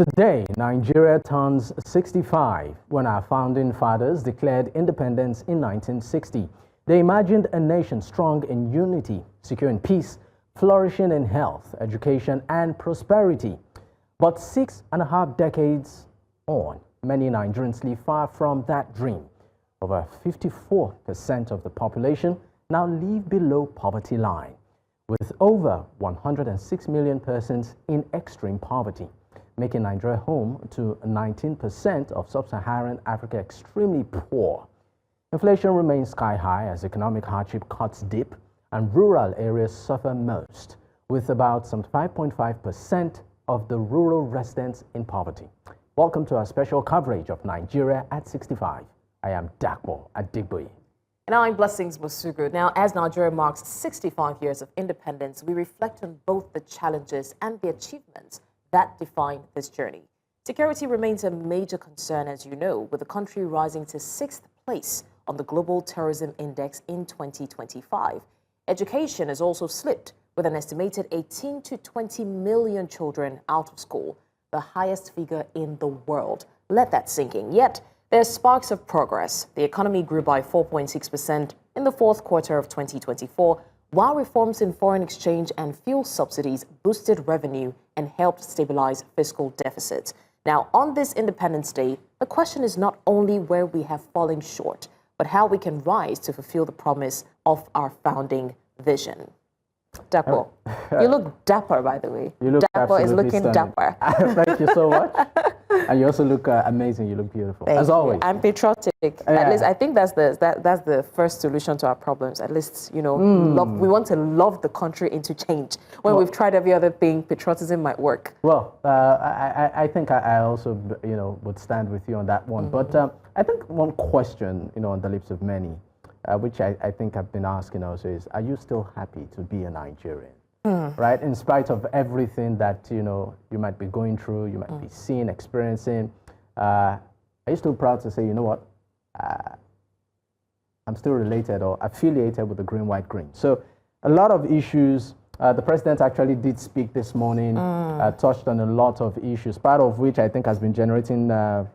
Today, Nigeria turns 65 when our founding fathers declared independence in 1960. They imagined a nation strong in unity, secure in peace, flourishing in health, education, and prosperity. But 6.5 decades on, many Nigerians live far from that dream. Over 54% of the population now live below poverty line, with over 106 million persons in extreme poverty, making Nigeria home to 19% of sub-Saharan Africa extremely poor. Inflation remains sky high as economic hardship cuts deep and rural areas suffer most, with about some 5.5% of the rural residents in poverty. Welcome to our special coverage of Nigeria at 65. I am Dapo Adegboye. And I'm Blessings Mosugu. Now, as Nigeria marks 65 years of independence, we reflect on both the challenges and the achievements that define this journey. Security remains a major concern, as you know, with the country rising to 6th place on the Global Terrorism Index in 2025. Education has also slipped, with an estimated 18 to 20 million children out of school, the highest figure in the world. Let that sink in. Yet, there's sparks of progress. The economy grew by 4.6% in the fourth quarter of 2024, while reforms in foreign exchange and fuel subsidies boosted revenue and helped stabilize fiscal deficits. Now, on this Independence Day, the question is not only where we have fallen short, but how we can rise to fulfill the promise of our founding vision. Dapo, you look dapper, by the way. You look Dapo is looking stunning. dapper. Thank you so much. And you also look amazing. You look beautiful, as always. I'm patriotic. Yeah. At least I think that's the first solution to our problems. At least, you know, we want to love the country into change. When we've tried every other thing, patriotism might work. Well, I think I also, you know, would stand with you on that one. But I think one question, you know, on the lips of many, which I think I've been asking also is, are you still happy to be a Nigerian? Right? In spite of everything that, you know, you might be going through, you might be seeing, experiencing, are you still proud to say, you know what, I'm still related or affiliated with the green, white, green? So a lot of issues. The president actually did speak this morning, touched on a lot of issues, part of which I think has been generating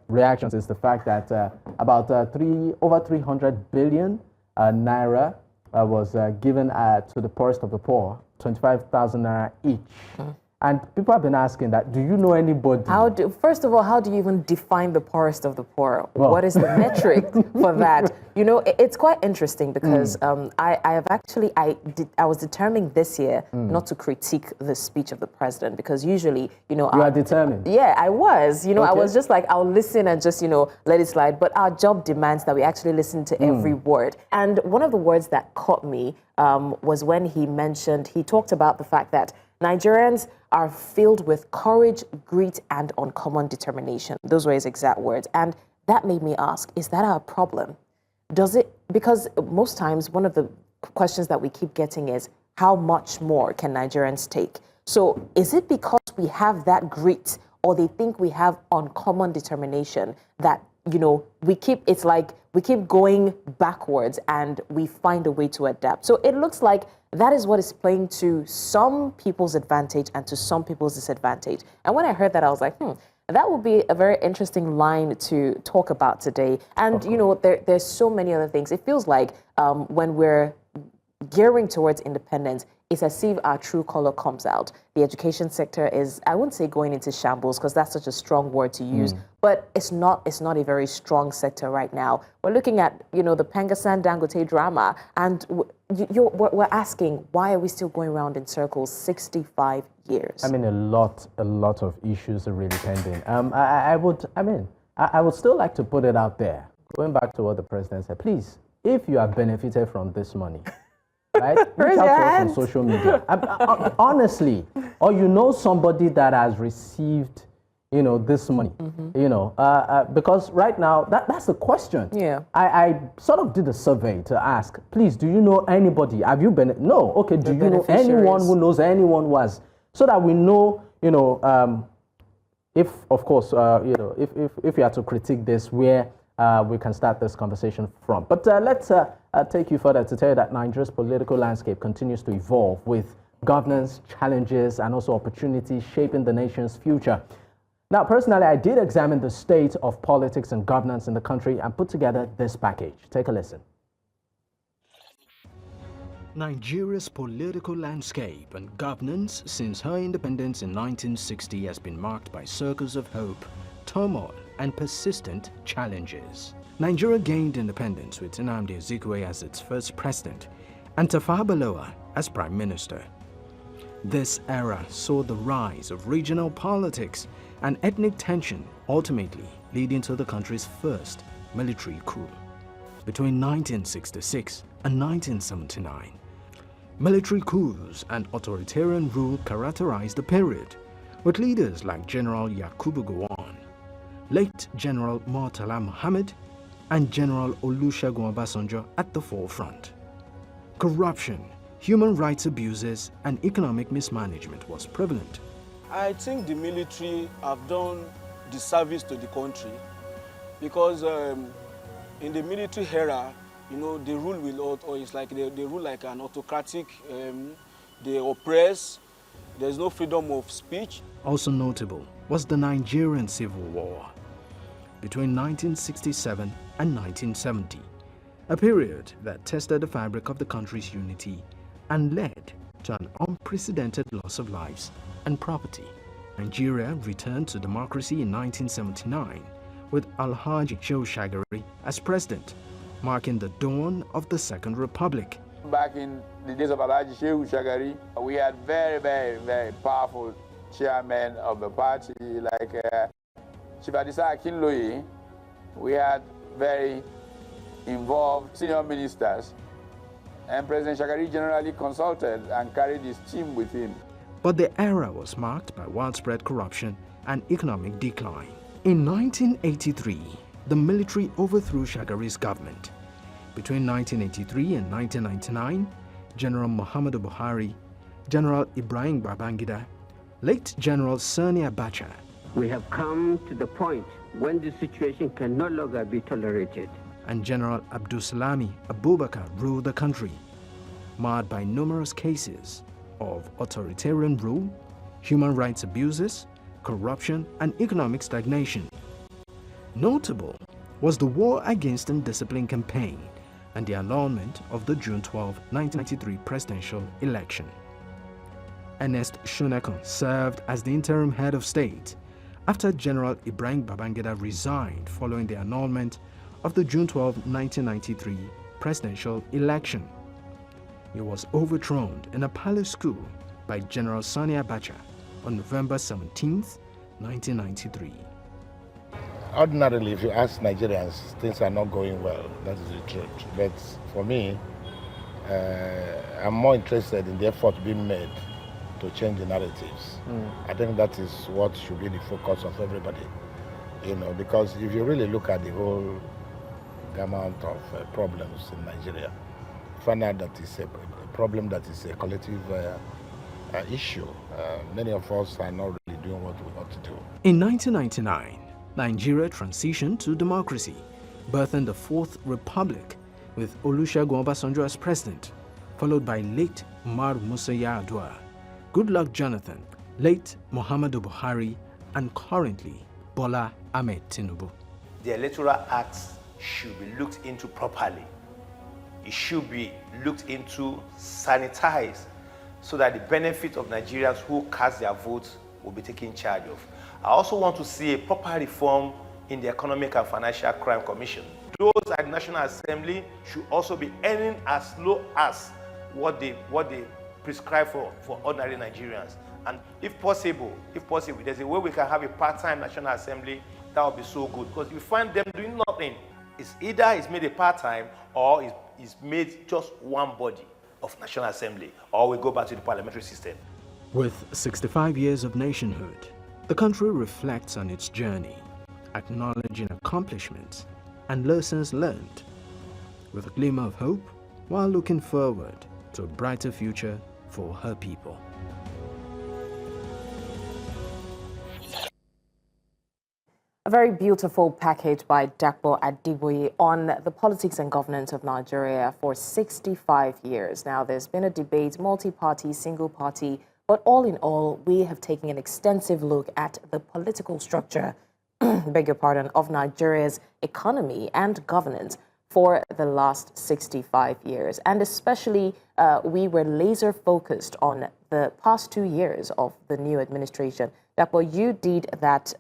reactions is the fact that about over 300 billion naira was given to the poorest of the poor, 25,000 naira each. And people have been asking that, do you know anybody? First of all, how do you even define the poorest of the poor? Well, what is the metric for that? You know, it's quite interesting because I was determined this year not to critique the speech of the president, because usually, you know... You are determined? Yeah, I was. You know, okay. I was just like, I'll listen and just, you know, let it slide. But our job demands that we actually listen to every word. And one of the words that caught me was when he talked about the fact that Nigerians are filled with courage, grit, and uncommon determination. Those were his exact words. And that made me ask, is that our problem? Because most times one of the questions that we keep getting is, how much more can Nigerians take? So is it because we have that grit, or they think we have uncommon determination, that, you know, we keep going backwards and we find a way to adapt? So it looks like that is what is playing to some people's advantage and to some people's disadvantage. And when I heard that, I was like, that would be a very interesting line to talk about today. And, you know, there's so many other things. It feels like when we're gearing towards independence, it's as if our true color comes out. The education sector is, I wouldn't say going into shambles, because that's such a strong word to use, but it's not a very strong sector right now. We're looking at, you know, the Pengasan Dangote drama, and we're asking, why are we still going around in circles 65 years? I mean, a lot of issues are really pending. I would still like to put it out there, going back to what the president said, please, if you have benefited from this money, right? Reach out to us on social media. Honestly, or you know somebody that has received, you know, this money, you know, because right now that's the question. Yeah. I sort of did a survey to ask, please, do you know anybody? Have you been? No. Okay. Do you know anyone who knows anyone who has? So that we know, you know, if of course, you know, if you have to critique this, where we can start this conversation from. But let's take you further to tell you that Nigeria's political landscape continues to evolve, with governance, challenges, and also opportunities shaping the nation's future. Now, personally, I did examine the state of politics and governance in the country and put together this package. Take a listen. Nigeria's political landscape and governance since her independence in 1960 has been marked by circles of hope, turmoil, and persistent challenges. Nigeria gained independence with Nnamdi Azikiwe as its first president and Tafawa Balewa as prime minister. This era saw the rise of regional politics and ethnic tension, ultimately leading to the country's first military coup. Between 1966 and 1979, military coups and authoritarian rule characterized the period, with leaders like General Yakubu Gowon, late General Murtala Muhammad, and General Olusegun Obasanjo at the forefront. Corruption, human rights abuses, and economic mismanagement was prevalent. I think the military have done disservice to the country because in the military era, you know, they rule with, or it's like they rule like an autocratic, they oppress, there's no freedom of speech. Also notable was the Nigerian Civil War between 1967 and 1970, a period that tested the fabric of the country's unity and led to an unprecedented loss of lives and property. Nigeria returned to democracy in 1979 with Alhaji Shehu Shagari as president, marking the dawn of the Second Republic. Back in the days of Alhaji Shehu Shagari, we had very powerful chairmen of the party like Chief Adisa Akinloye. We had very involved senior ministers, and President Shagari generally consulted and carried his team with him. But the era was marked by widespread corruption and economic decline. In 1983, the military overthrew Shagari's government. Between 1983 and 1999, General Muhammadu Buhari, General Ibrahim Babangida, late General Sani Abacha. We have come to the point when the situation can no longer be tolerated. And General Abdulsalami Abubakar ruled the country, marred by numerous cases of authoritarian rule, human rights abuses, corruption, and economic stagnation. Notable was the War Against Indiscipline campaign and the annulment of the June 12, 1993 presidential election. Ernest Shonekan served as the interim head of state after General Ibrahim Babangida resigned following the annulment of the June 12, 1993 presidential election. He was overthrown in a palace coup by General Sani Abacha on November 17, 1993. Ordinarily, if you ask Nigerians, things are not going well. That is the truth. But for me, I'm more interested in the effort being made to change the narratives. I think that is what should be the focus of everybody. You know, because if you really look at the whole gamut of problems in Nigeria, find out that it's a problem that is a collective issue. Many of us are not really doing what we ought to do. In 1999, Nigeria transitioned to democracy, birthing the Fourth Republic with Olusegun Obasanjo as president, followed by late Umaru Musa Yar'Adua, Goodluck Jonathan, late Muhammadu Buhari, and currently Bola Ahmed Tinubu. The Electoral Act should be looked into properly. It should be looked into, sanitized, so that the benefit of Nigerians who cast their votes will be taken charge of. I also want to see a proper reform in the Economic and Financial Crime Commission. Those at the National Assembly should also be earning as low as what they prescribe for ordinary Nigerians. And if possible, there's a way we can have a part-time National Assembly, that would be so good. Because if you find them doing nothing, it's either it's made a part-time or it's made just one body of National Assembly, or we go back to the parliamentary system. With 65 years of nationhood, the country reflects on its journey, acknowledging accomplishments and lessons learned, with a glimmer of hope while looking forward to a brighter future for her people. A very beautiful package by Dapo Adegboye on the politics and governance of Nigeria for 65 years. Now, there's been a debate, multi-party, single-party, But all in all, we have taken an extensive look at the political structure, beg your pardon, of Nigeria's economy and governance for the last 65 years. And especially, we were laser focused on the past 2 years of the new administration. Dapo, you did that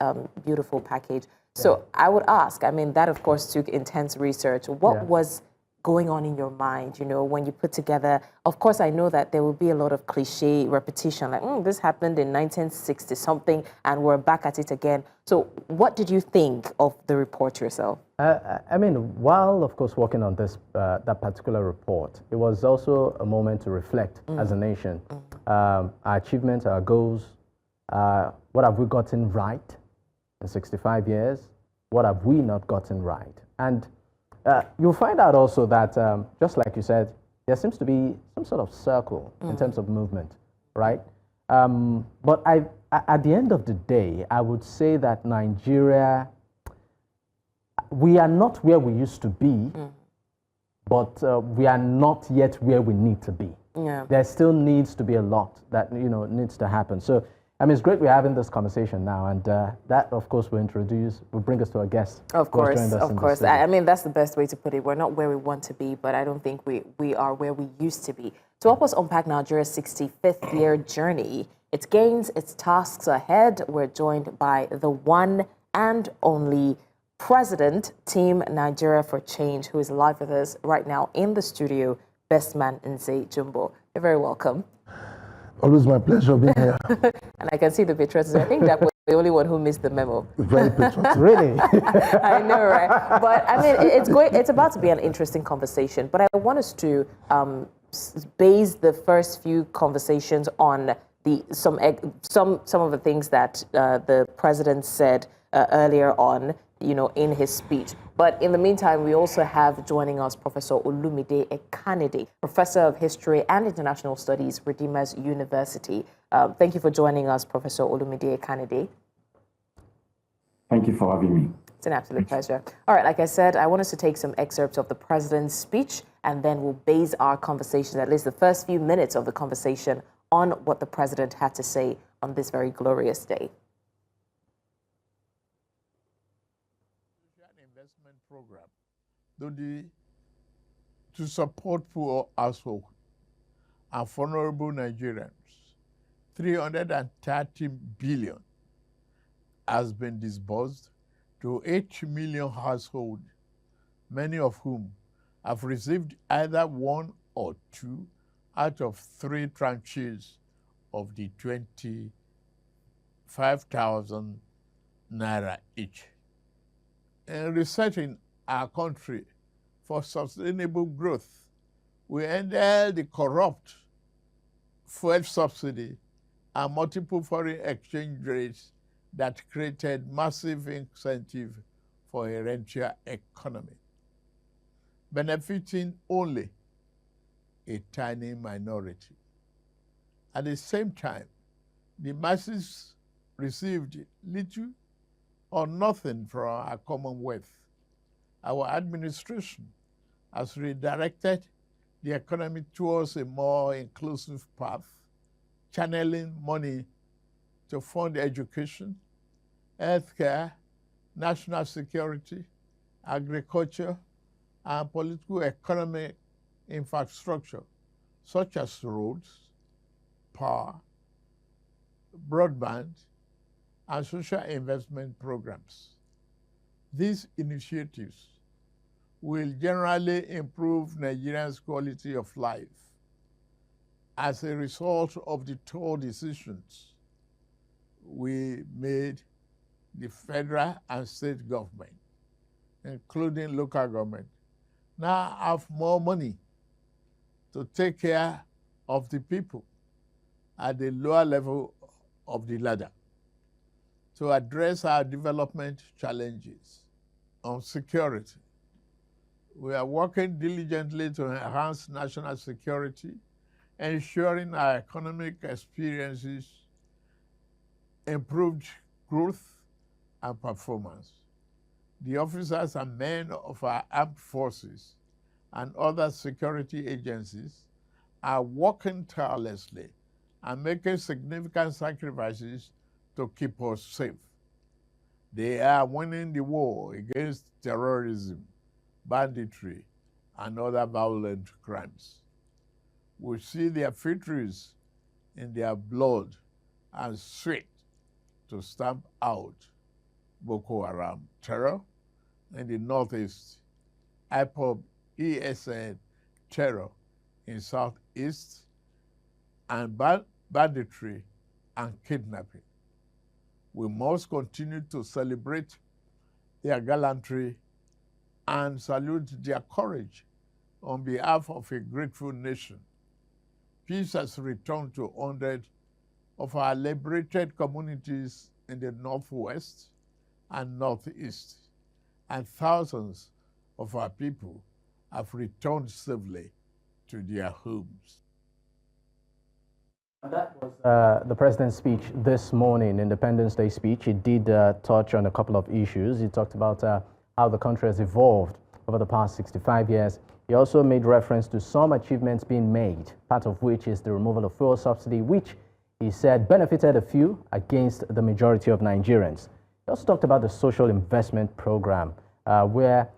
beautiful package. So I would ask, I mean, that of course took intense research. What was going on in your mind, you know, when you put together, of course, I know that there will be a lot of cliche repetition, like, this happened in 1960 something, and we're back at it again. So what did you think of the report yourself? I mean, while, of course, working on this, that particular report, it was also a moment to reflect as a nation. Our achievements, our goals, what have we gotten right in 65 years? What have we not gotten right? And you'll find out also that, just like you said, there seems to be some sort of circle in terms of movement, right? But at the end of the day, I would say that Nigeria, we are not where we used to be, but we are not yet where we need to be. There still needs to be a lot that, you know, needs to happen. So, I mean, it's great we're having this conversation now, and that, of course, will bring us to our guest. Of course, of course. I mean, that's the best way to put it. We're not where we want to be, but I don't think we are where we used to be. To help us unpack Nigeria's 65th year journey, its gains, its tasks ahead, we're joined by the one and only President, Team Nigeria for Change, who is live with us right now in the studio, Bestman Nze-Jumbo. You're very welcome. Always my pleasure being here. And I can see the patriotism. I think that was the only one who missed the memo. Very patriotic. Really? I know, right? But I mean, it's about to be an interesting conversation. But I want us to base the first few conversations on some of the things that the president said earlier on, you know, in his speech. But in the meantime, we also have joining us Professor Olumide Ekanede, Professor of History and International Studies, Redeemers University. Thank you for joining us, Professor Olumide Ekanede. Thank you for having me. It's an absolute pleasure. All right, like I said, I want us to take some excerpts of the president's speech, and then we'll base our conversation, at least the first few minutes of the conversation, on what the president had to say on this very glorious day. Investment program to support poor households and vulnerable Nigerians. 330 billion has been disbursed to 8 million households, many of whom have received either one or two out of 3 tranches of the 25,000 naira each. In resetting our country for sustainable growth, we ended the corrupt fuel subsidy and multiple foreign exchange rates that created massive incentive for a rentier economy, benefiting only a tiny minority. At the same time, the masses received little or nothing from our commonwealth. Our administration has redirected the economy towards a more inclusive path, channeling money to fund education, healthcare, national security, agriculture, and political economic infrastructure, such as roads, power, broadband, and social investment programs. These initiatives will generally improve Nigerians' quality of life as a result of the tough decisions we made. The federal and state government, including local government, now have more money to take care of the people at the lower level of the ladder to address our development challenges. On security, we are working diligently to enhance national security, ensuring our economic experiences improved growth and performance. The officers and men of our armed forces and other security agencies are working tirelessly and making significant sacrifices to keep us safe. They are winning the war against terrorism, banditry, and other violent crimes. We see their victories in their blood and sweat to stamp out Boko Haram terror in the northeast, IPOB ESN terror in southeast, and banditry and kidnapping. We must continue to celebrate their gallantry and salute their courage on behalf of a grateful nation. Peace has returned to 100 of our liberated communities in the northwest and northeast, and thousands of our people have returned safely to their homes. That was the president's speech this morning, Independence Day speech. He did touch on a couple of issues. He talked about how the country has evolved over the past 65 years. He also made reference to some achievements being made, part of which is the removal of fuel subsidy, which he said benefited a few against the majority of Nigerians. He also talked about the social investment program, where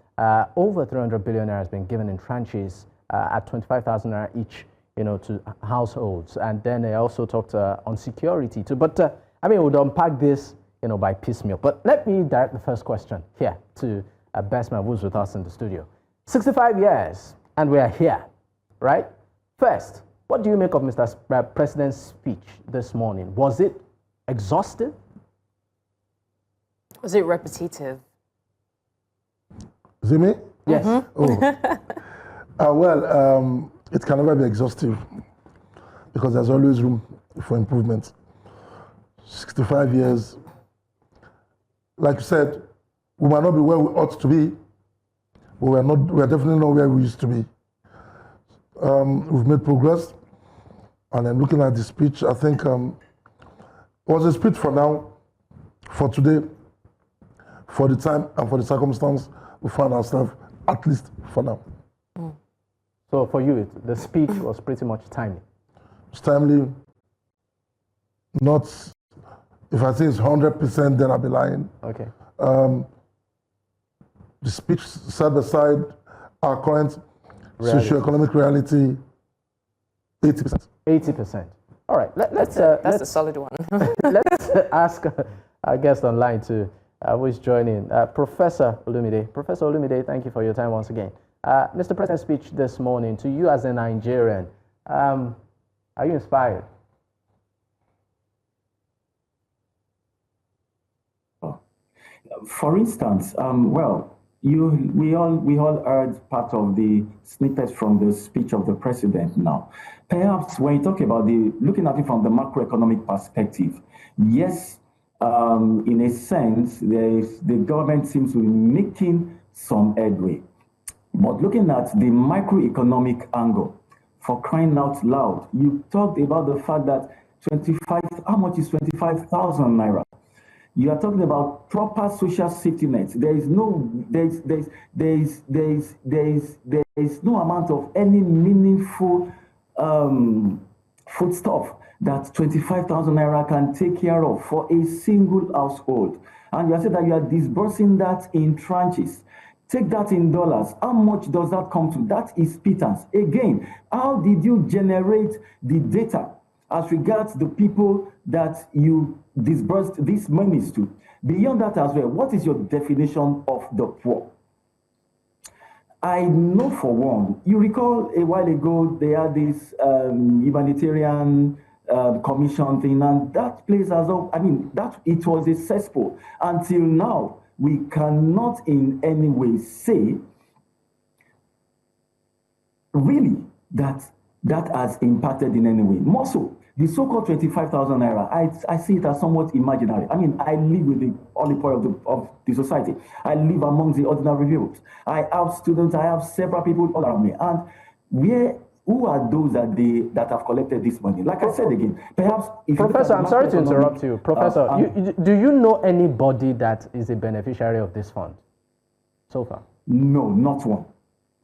over 300 billion naira has been given in tranches at 25,000 naira each, to households. And then he also talked on security too. But I mean, we'll unpack this, by piecemeal. But let me direct the first question here to Bestman, who's with us in the studio. 65 years, and we are here, right? First, what do you make of Mr. President's speech this morning? Was it exhaustive? Was it repetitive? Is it me? Yes. Well, it can never be exhaustive because there's always room for improvement. 65 years, like you said, we might not be where we ought to be, but we are definitely not where we used to be. We've made progress, and then looking at the speech, I think it was a speech for now, for today, for the time and for the circumstance we find ourselves, at least for now. So for you, the speech was pretty much timely. It's timely. Not, if I say it's 100%, then I'll be lying. Okay. The speech set aside our current socio-economic reality, 80%. 80%. All right. That's a solid one. Let's ask our guest online too, who is joining, Professor Olumide. Professor Olumide, thank you for your time once again. Mr. President's speech this morning, to you as a Nigerian, are you inspired? For instance, we all heard part of the snippets from the speech of the president now. Perhaps when you talk about looking at it from the macroeconomic perspective, yes, in a sense, the government seems to be making some headway. But looking at the microeconomic angle, for crying out loud, you talked about the fact that how much is 25,000 naira? You are talking about proper social safety nets. There is no amount of any meaningful foodstuff that 25,000 naira can take care of for a single household. And you are saying that you are disbursing that in tranches. Take that in dollars. How much does that come to? That is pittance. Again, how did you generate the data as regards the people that you disbursed these monies to? Beyond that as well, what is your definition of the poor? I know for one, you recall a while ago, they had this humanitarian commission thing, and that place as well, that it was a cesspool. Until now, we cannot in any way say really that has impacted in any way. More so, the so-called 25,000 naira, I see it as somewhat imaginary. I live with the only part of the society. I live among the ordinary people. I have students, I have several people all around me. And who are those that have collected this money? Like I said again, perhaps... Professor, I'm sorry to interrupt you. Professor, do you know anybody that is a beneficiary of this fund so far? No, not one.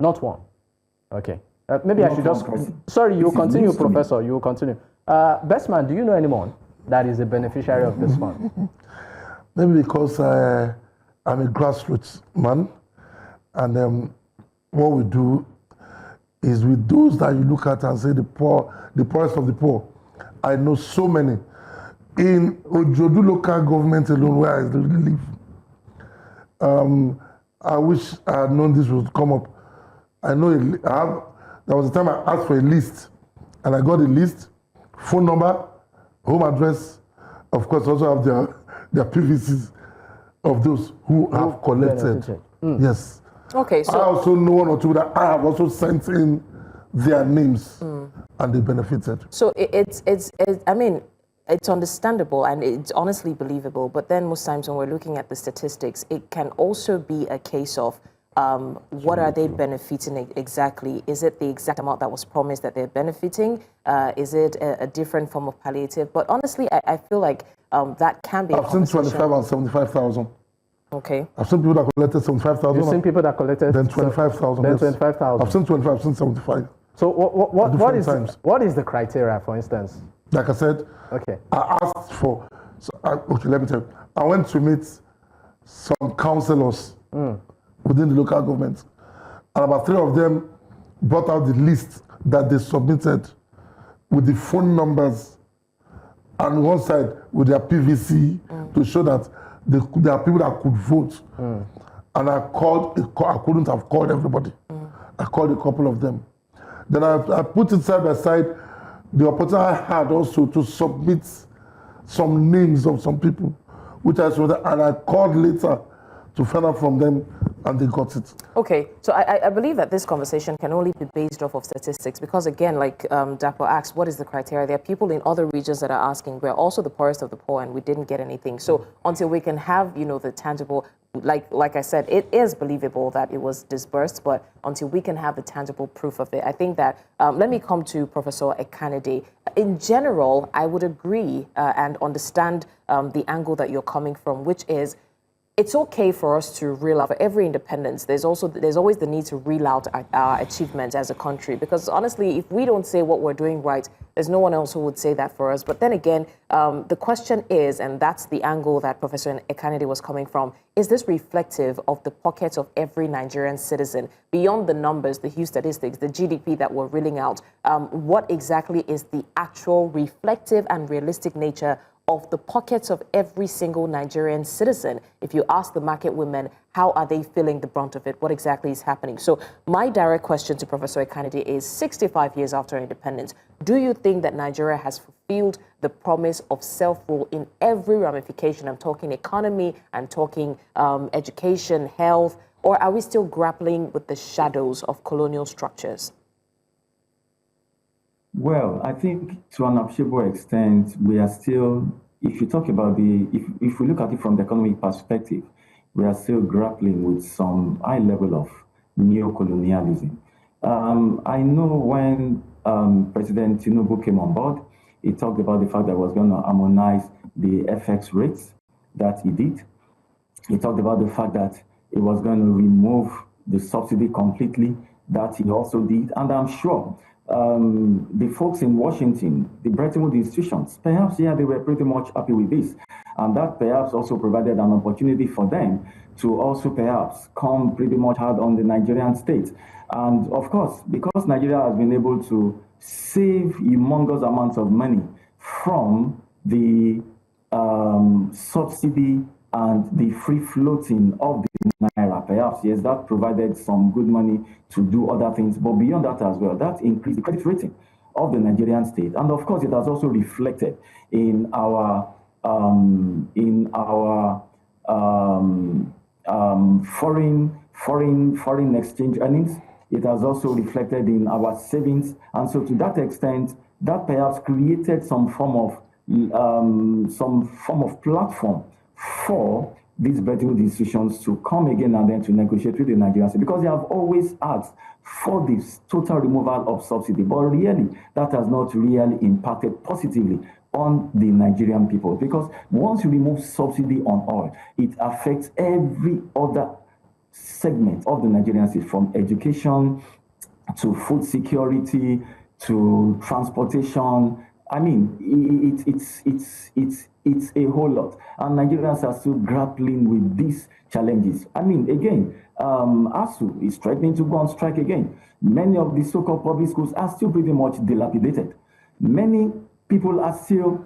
Not one? Okay. Maybe I should just... Sorry, you will continue, Professor. You will continue. Bestman, do you know anyone that is a beneficiary of this fund? Maybe because I'm a grassroots man, and what we do is with those that you look at and say the poor, the poorest of the poor. I know so many. In Ojodu local government alone, where I live, I wish I had known this would come up. I know there was a time I asked for a list, and I got a list, phone number, home address, of course also have their PVCs of those who have collected. Yes. Okay, so I also know one or two that I have also sent in their names, and they benefited. So I mean, it's understandable and it's honestly believable, but then most times when we're looking at the statistics, it can also be a case of what are they benefiting exactly? Is it the exact amount that was promised that they're benefiting? Is it a different form of palliative? But honestly, I feel like that can be I've seen 25 and 75,000. Okay. I've seen people that collected 75,000. You've seen people that collected then 25,000. Then yes. 25,000. I've seen 25. I've seen 75. So what is the criteria, for instance? Like I said, okay. I asked for. Okay, let me tell you. I went to meet some councillors within the local government, and about 3 of them brought out the list that they submitted with the phone numbers, and one side with their PVC to show that there are people that could vote. And I couldn't have called everybody. I called a couple of them. Then I put it side by side the opportunity I had also to submit some names of some people, which I saw, and I called later to find out from them, and they got it. Okay, so I believe that this conversation can only be based off of statistics because, again, like Dapo asked, what is the criteria? There are people in other regions that are asking, we're also the poorest of the poor and we didn't get anything. So until we can have, the tangible, like I said, it is believable that it was disbursed, but until we can have the tangible proof of it, I think that, let me come to Professor Ekanede. In general, I would agree and understand the angle that you're coming from, which is, it's okay for us to reel out for every independence. There's always the need to reel out our achievements as a country, because honestly, if we don't say what we're doing right, there's no one else who would say that for us. But then again, the question is, and that's the angle that Professor Ekanede was coming from, is this reflective of the pockets of every Nigerian citizen? Beyond the numbers, the huge statistics, the GDP that we're reeling out, what exactly is the actual reflective and realistic nature of the pockets of every single Nigerian citizen? If you ask the market women, how are they feeling the brunt of it? What exactly is happening? So my direct question to Professor Ekanede is, 65 years after independence, do you think that Nigeria has fulfilled the promise of self-rule in every ramification? I'm talking economy, I'm talking education, health, or are we still grappling with the shadows of colonial structures? Well, I think to an appreciable extent, we are still, if you talk about if we look at it from the economic perspective, we are still grappling with some high level of neo-colonialism. I know when President Tinubu came on board, he talked about the fact that he was going to harmonize the FX rates that he did. He talked about the fact that he was going to remove the subsidy completely, that he also did. And I'm sure the folks in Washington, the Bretton Woods institutions, perhaps, yeah, they were pretty much happy with this. And that perhaps also provided an opportunity for them to also perhaps come pretty much hard on the Nigerian state. And of course, because Nigeria has been able to save humongous amounts of money from the subsidy and the free floating of the Naira, perhaps, yes, that provided some good money to do other things. But beyond that as well, that increased the credit rating of the Nigerian state. And of course, it has also reflected in our foreign exchange earnings. It has also reflected in our savings. And so to that extent, that perhaps created some form of platform for these Bretton Woods institutions to come again and then to negotiate with the Nigerian state, because they have always asked for this total removal of subsidy. But really, that has not really impacted positively on the Nigerian people, because once you remove subsidy on oil, it affects every other segment of the Nigerian state, from education to food security to transportation I mean, it's a whole lot. And Nigerians are still grappling with these challenges. I mean, again, ASU is threatening to go on strike again. Many of the so-called public schools are still pretty much dilapidated. Many people are still,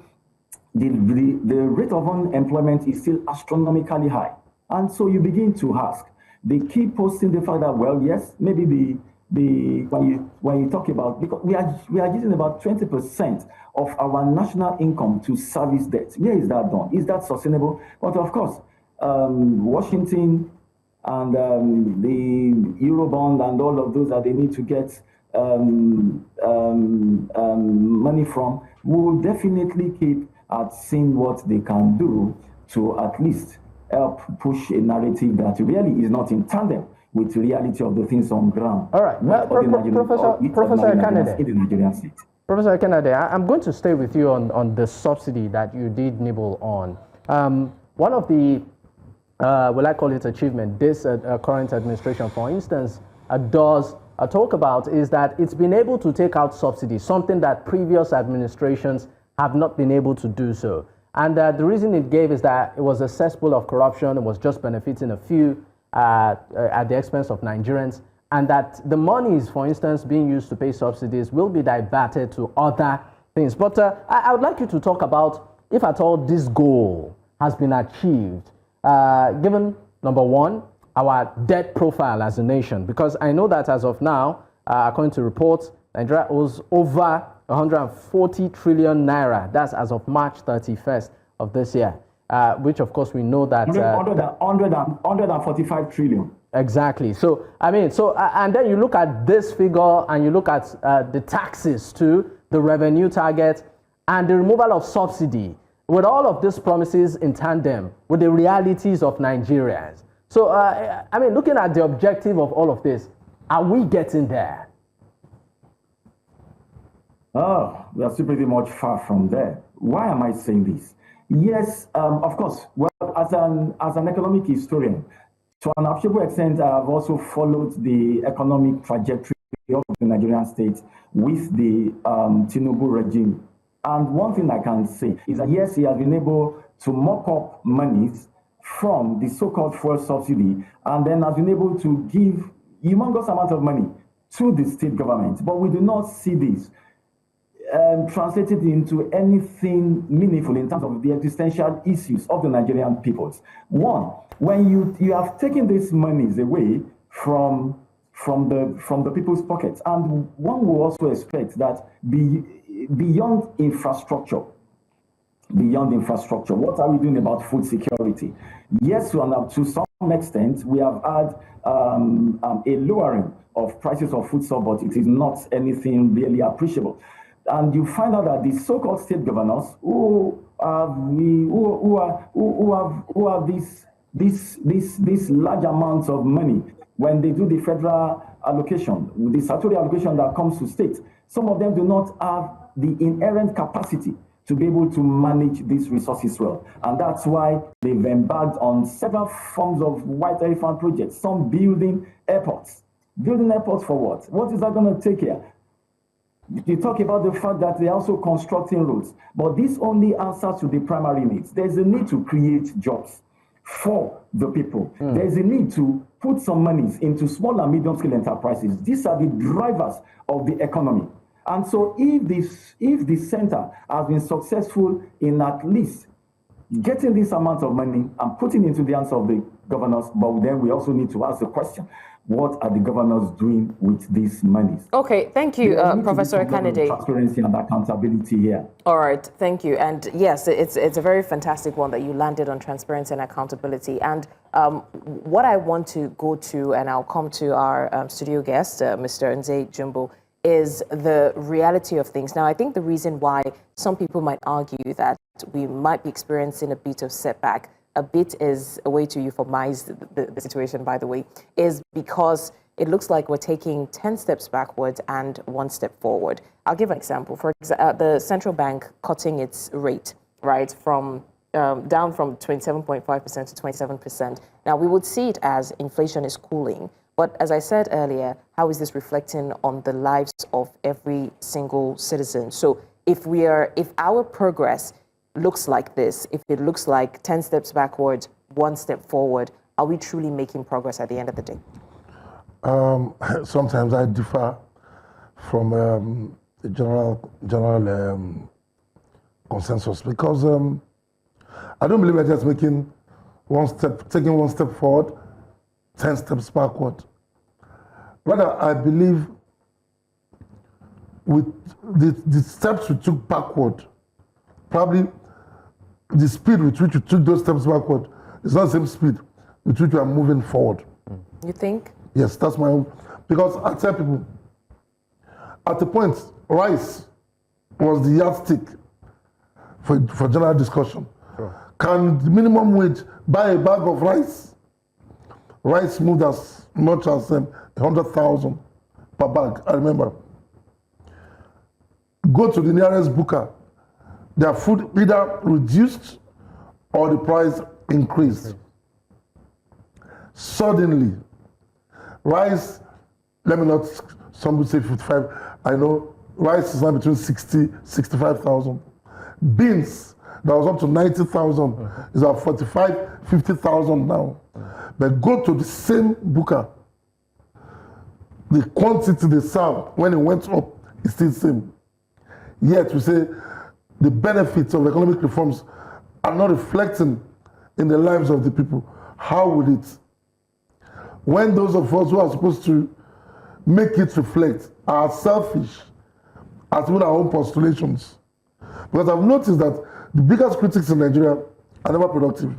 the rate of unemployment is still astronomically high. And so you begin to ask, they keep posting the fact that, well, yes, maybe when you talk about, because we are using about 20% of our national income to service debt. Where is that done? Is that sustainable? But of course, Washington and the Eurobond and all of those that they need to get money from will definitely keep at seeing what they can do to at least help push a narrative that really is not in tandem with the reality of the things on ground. All right, Professor Ekanede. In the Nigerian state. Professor Ekanede, I'm going to stay with you on the subsidy that you did nibble on. One of the, will I call it achievement, this current administration, for instance, does talk about is that it's been able to take out subsidies, something that previous administrations have not been able to do so. And the reason it gave is that it was a cesspool of corruption, it was just benefiting a few at the expense of Nigerians, and that the monies, for instance, being used to pay subsidies will be diverted to other things. But I would like you to talk about, if at all this goal has been achieved, given, number one, our debt profile as a nation, because I know that as of now, according to reports, Nigeria owes over 140 trillion naira. That's as of March 31st of this year, which of course we know that 145 trillion. Exactly. So I mean, and then you look at this figure and you look at the taxes too, the revenue target, and the removal of subsidy. With all of these promises in tandem with the realities of Nigerians. So I mean, looking at the objective of all of this, are we getting there? Oh, we are still pretty much far from there. Why am I saying this? Yes, of course. Well, as an economic historian, to an appreciable extent, I've also followed the economic trajectory of the Nigerian state with the Tinubu regime. And one thing I can say is that yes, he has been able to mop up monies from the so-called fuel subsidy, and then has been able to give humongous amount of money to the state government. But we do not see this translated into anything meaningful in terms of the existential issues of the Nigerian peoples. One, when you have taken these monies away from the people's pockets, and one will also expect that beyond infrastructure, what are we doing about food security? Yes, to some extent, we have had a lowering of prices of food, but it is not anything really appreciable. And you find out that the so-called state governors who have these large amounts of money, when they do the federal allocation, the statutory allocation that comes to states, some of them do not have the inherent capacity to be able to manage these resources well. And that's why they've embarked on several forms of white elephant projects, some building airports. Building airports for what? What is that going to take care? You talk about the fact that they're also constructing roads, but this only answers to the primary needs. There's a need to create jobs for the people. There's a need to put some monies into small and medium-scale enterprises. These are the drivers of the economy. And so if the center has been successful in at least getting this amount of money and putting it into the hands of the governors, but then we also need to ask the question, what are the governors doing with these monies? Okay, thank you, Professor Ekanede. Transparency and accountability here. All right, thank you. And yes, it's a very fantastic one that you landed on, transparency and accountability. And what I want to go to, and I'll come to our studio guest, Mr. Nze-Jumbo, is the reality of things. Now, I think the reason why some people might argue that we might be experiencing a bit of setback, a bit is a way to euphemize the situation, by the way, is because it looks like we're taking 10 steps backwards and 1 step forward. I'll give an example. For example, the central bank cutting its rate, right, from down from 27.5% to 27%. Now, we would see it as inflation is cooling. But as I said earlier, how is this reflecting on the lives of every single citizen? So if our progress looks like this, if it looks like 10 steps backwards, 1 step forward, are we truly making progress at the end of the day? Sometimes I differ from the general consensus, because I don't believe we're just taking one step forward, 10 steps backward. Rather, I believe with the steps we took backward, probably the speed with which we took those steps backward is not the same speed with which we are moving forward. You think? Yes, that's my own. Because I tell people, at the point, rice was the yardstick for general discussion. Sure. Can the minimum wage buy a bag of rice? Rice moved as much as 100,000 per bag, I remember. Go to the nearest booker, their food either reduced or the price increased. Suddenly, rice, let me not, some would say 55, I know rice is now between 60, 65,000. Beans, that was up to 90,000, is at 45, 50,000 now. But go to the same booker, the quantity they serve when it went up is still the same. Yet we say the benefits of economic reforms are not reflecting in the lives of the people. How would it? When those of us who are supposed to make it reflect are selfish as with our own postulations. Because I've noticed that the biggest critics in Nigeria are never productive.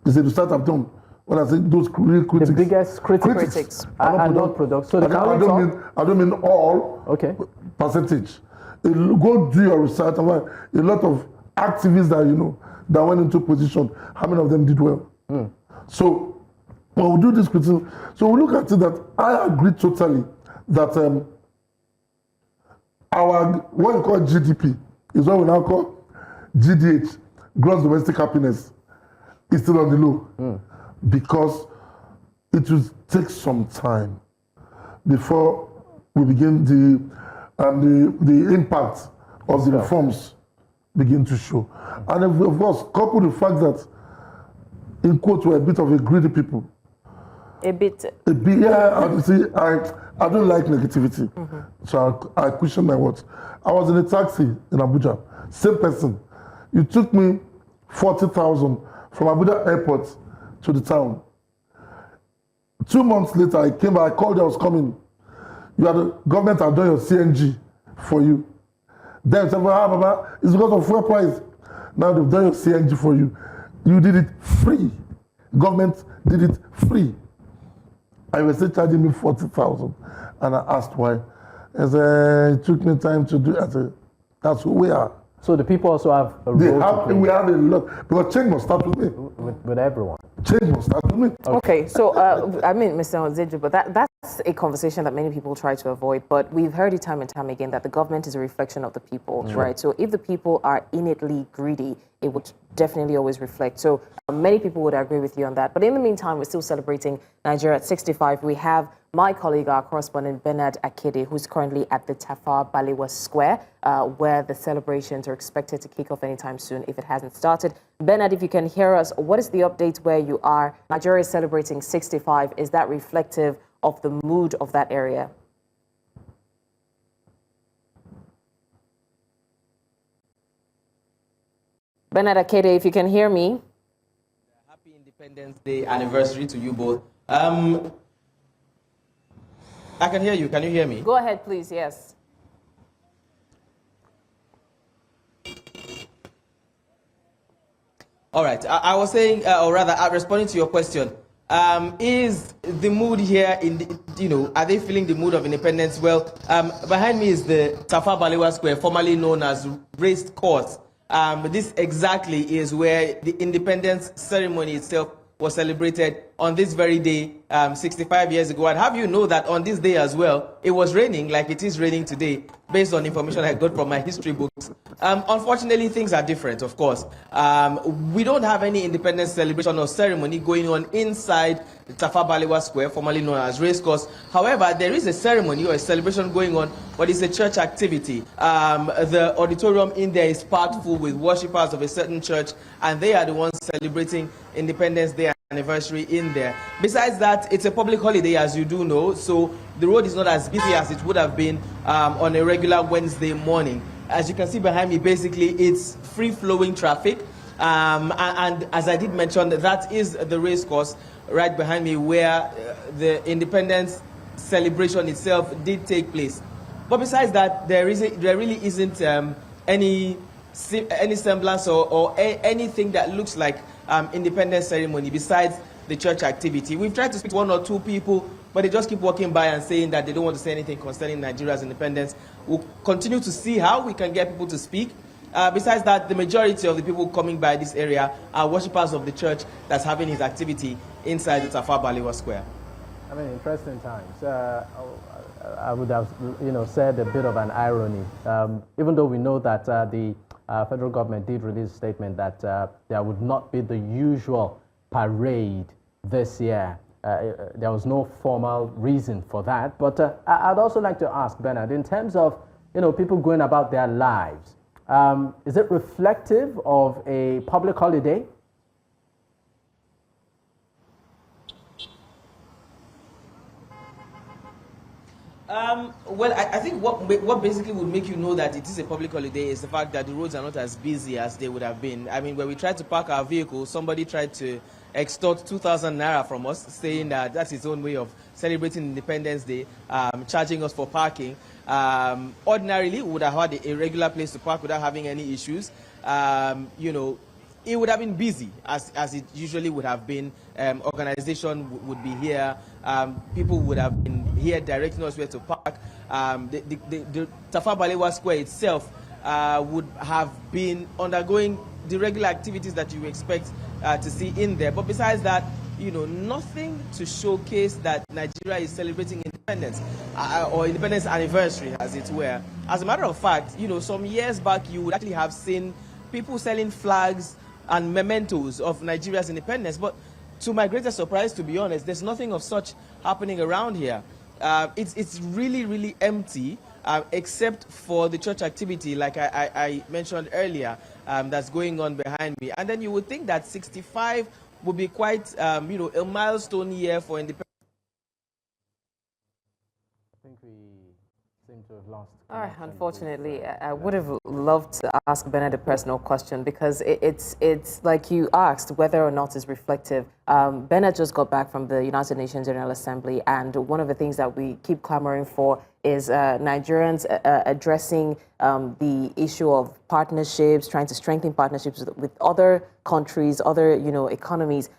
They say the start I've done. When I say those real critics, the biggest critics are not productive. So I don't mean all. Okay. Percentage. Go do your research. A lot of activists that you know that went into position, how many of them did well? So when we do this criticism, so we look at it that I agree totally that our what we call GDP is what we now call GDH, gross domestic happiness, is still on the low because it will take some time before we begin the impact of the reforms begin to show. And of course, coupled with the fact that, in quote, we're a bit of a greedy people. A bit, yeah, I don't like negativity. So I question my words. I was in a taxi in Abuja, same person. You took me 40,000 from Abuja airport to the town. 2 months later, I came back, I called you, I was coming. The government had done your CNG for you. Then said, Baba, it's because of fuel price. Now they've done your CNG for you. You did it free. Government did it free. I was still charging me 40,000. And I asked why. I said, it took me time to do it. I said, that's who we are. So the people also have a role to play. We have a lot. Because change must start with me. With everyone. Change must start with me. Okay, so, I mean, Mr. Nze-Jumbo, that's a conversation that many people try to avoid, but we've heard it time and time again that the government is a reflection of the people, right? So if the people are innately greedy, it would definitely always reflect. So many people would agree with you on that. But in the meantime, we're still celebrating Nigeria at 65. We have my colleague, our correspondent Bernard Akede, who's currently at the Tafawa Balewa Square, where the celebrations are expected to kick off anytime soon if it hasn't started. Bernard, if you can hear us, what is the update where you are? Nigeria is celebrating 65. Is that reflective of the mood of that area? Bernard Akede, if you can hear me. Happy Independence Day anniversary to you both. I can hear you. Can you hear me? Go ahead, please. Yes. All right. I was saying, or rather, responding to your question, is the mood here are they feeling the mood of independence? Well, behind me is the Tafawa Balewa Square, formerly known as Raised Court. This exactly is where the independence ceremony itself was celebrated on this very day 65 years ago. And have you know that on this day as well, it was raining like it is raining today, based on information I got from my history books. Unfortunately, things are different, of course. We don't have any independence celebration or ceremony going on inside the Tafawa Balewa Square, formerly known as Racecourse. However, there is a ceremony or a celebration going on, but it's a church activity. The auditorium in there is packed full with worshippers of a certain church, and they are the ones celebrating Independence Day anniversary in there. Besides that, it's a public holiday, as you do know, so the road is not as busy as it would have been on a regular Wednesday morning. As you can see behind me, basically it's free-flowing traffic, and as I did mention, that is the race course right behind me, where the independence celebration itself did take place. But besides that, there really isn't any semblance or anything that looks like independence ceremony besides the church activity. We've tried to speak to one or two people, but they just keep walking by and saying that they don't want to say anything concerning Nigeria's independence. We'll continue to see how we can get people to speak. Besides that, the majority of the people coming by this area are worshippers of the church that's having his activity inside the Tafawa Balewa Square. I mean, interesting times. I would have, said a bit of an irony, even though we know that the federal government did release a statement that there would not be the usual parade this year. There was no formal reason for that. But I'd also like to ask, Bernard, in terms of people going about their lives, is it reflective of a public holiday? Well, I think what basically would make you know that it is a public holiday is the fact that the roads are not as busy as they would have been. I mean, when we tried to park our vehicle, somebody tried to extort 2,000 naira from us, saying that that's his own way of celebrating Independence Day, charging us for parking. Ordinarily, we would have had a regular place to park without having any issues. It would have been busy, as it usually would have been. Organization would be here. People would have been here directing us where to park. The Tafawa Balewa Square itself would have been undergoing the regular activities that you expect to see in there. But besides that, nothing to showcase that Nigeria is celebrating independence or independence anniversary, as it were. As a matter of fact, some years back, you would actually have seen people selling flags and mementos of Nigeria's independence. But to my greatest surprise, to be honest, there's nothing of such happening around here. It's really, really empty, except for the church activity, like I mentioned earlier, that's going on behind me. And then you would think that 65 would be quite, a milestone year for independence. I think we seem to have lost. Unfortunately, I would have loved to ask Bernard a personal question, because it's like you asked whether or not it's reflective. Bernard just got back from the United Nations General Assembly, and one of the things that we keep clamoring for is Nigerians addressing the issue of partnerships, trying to strengthen partnerships with other countries, other economies.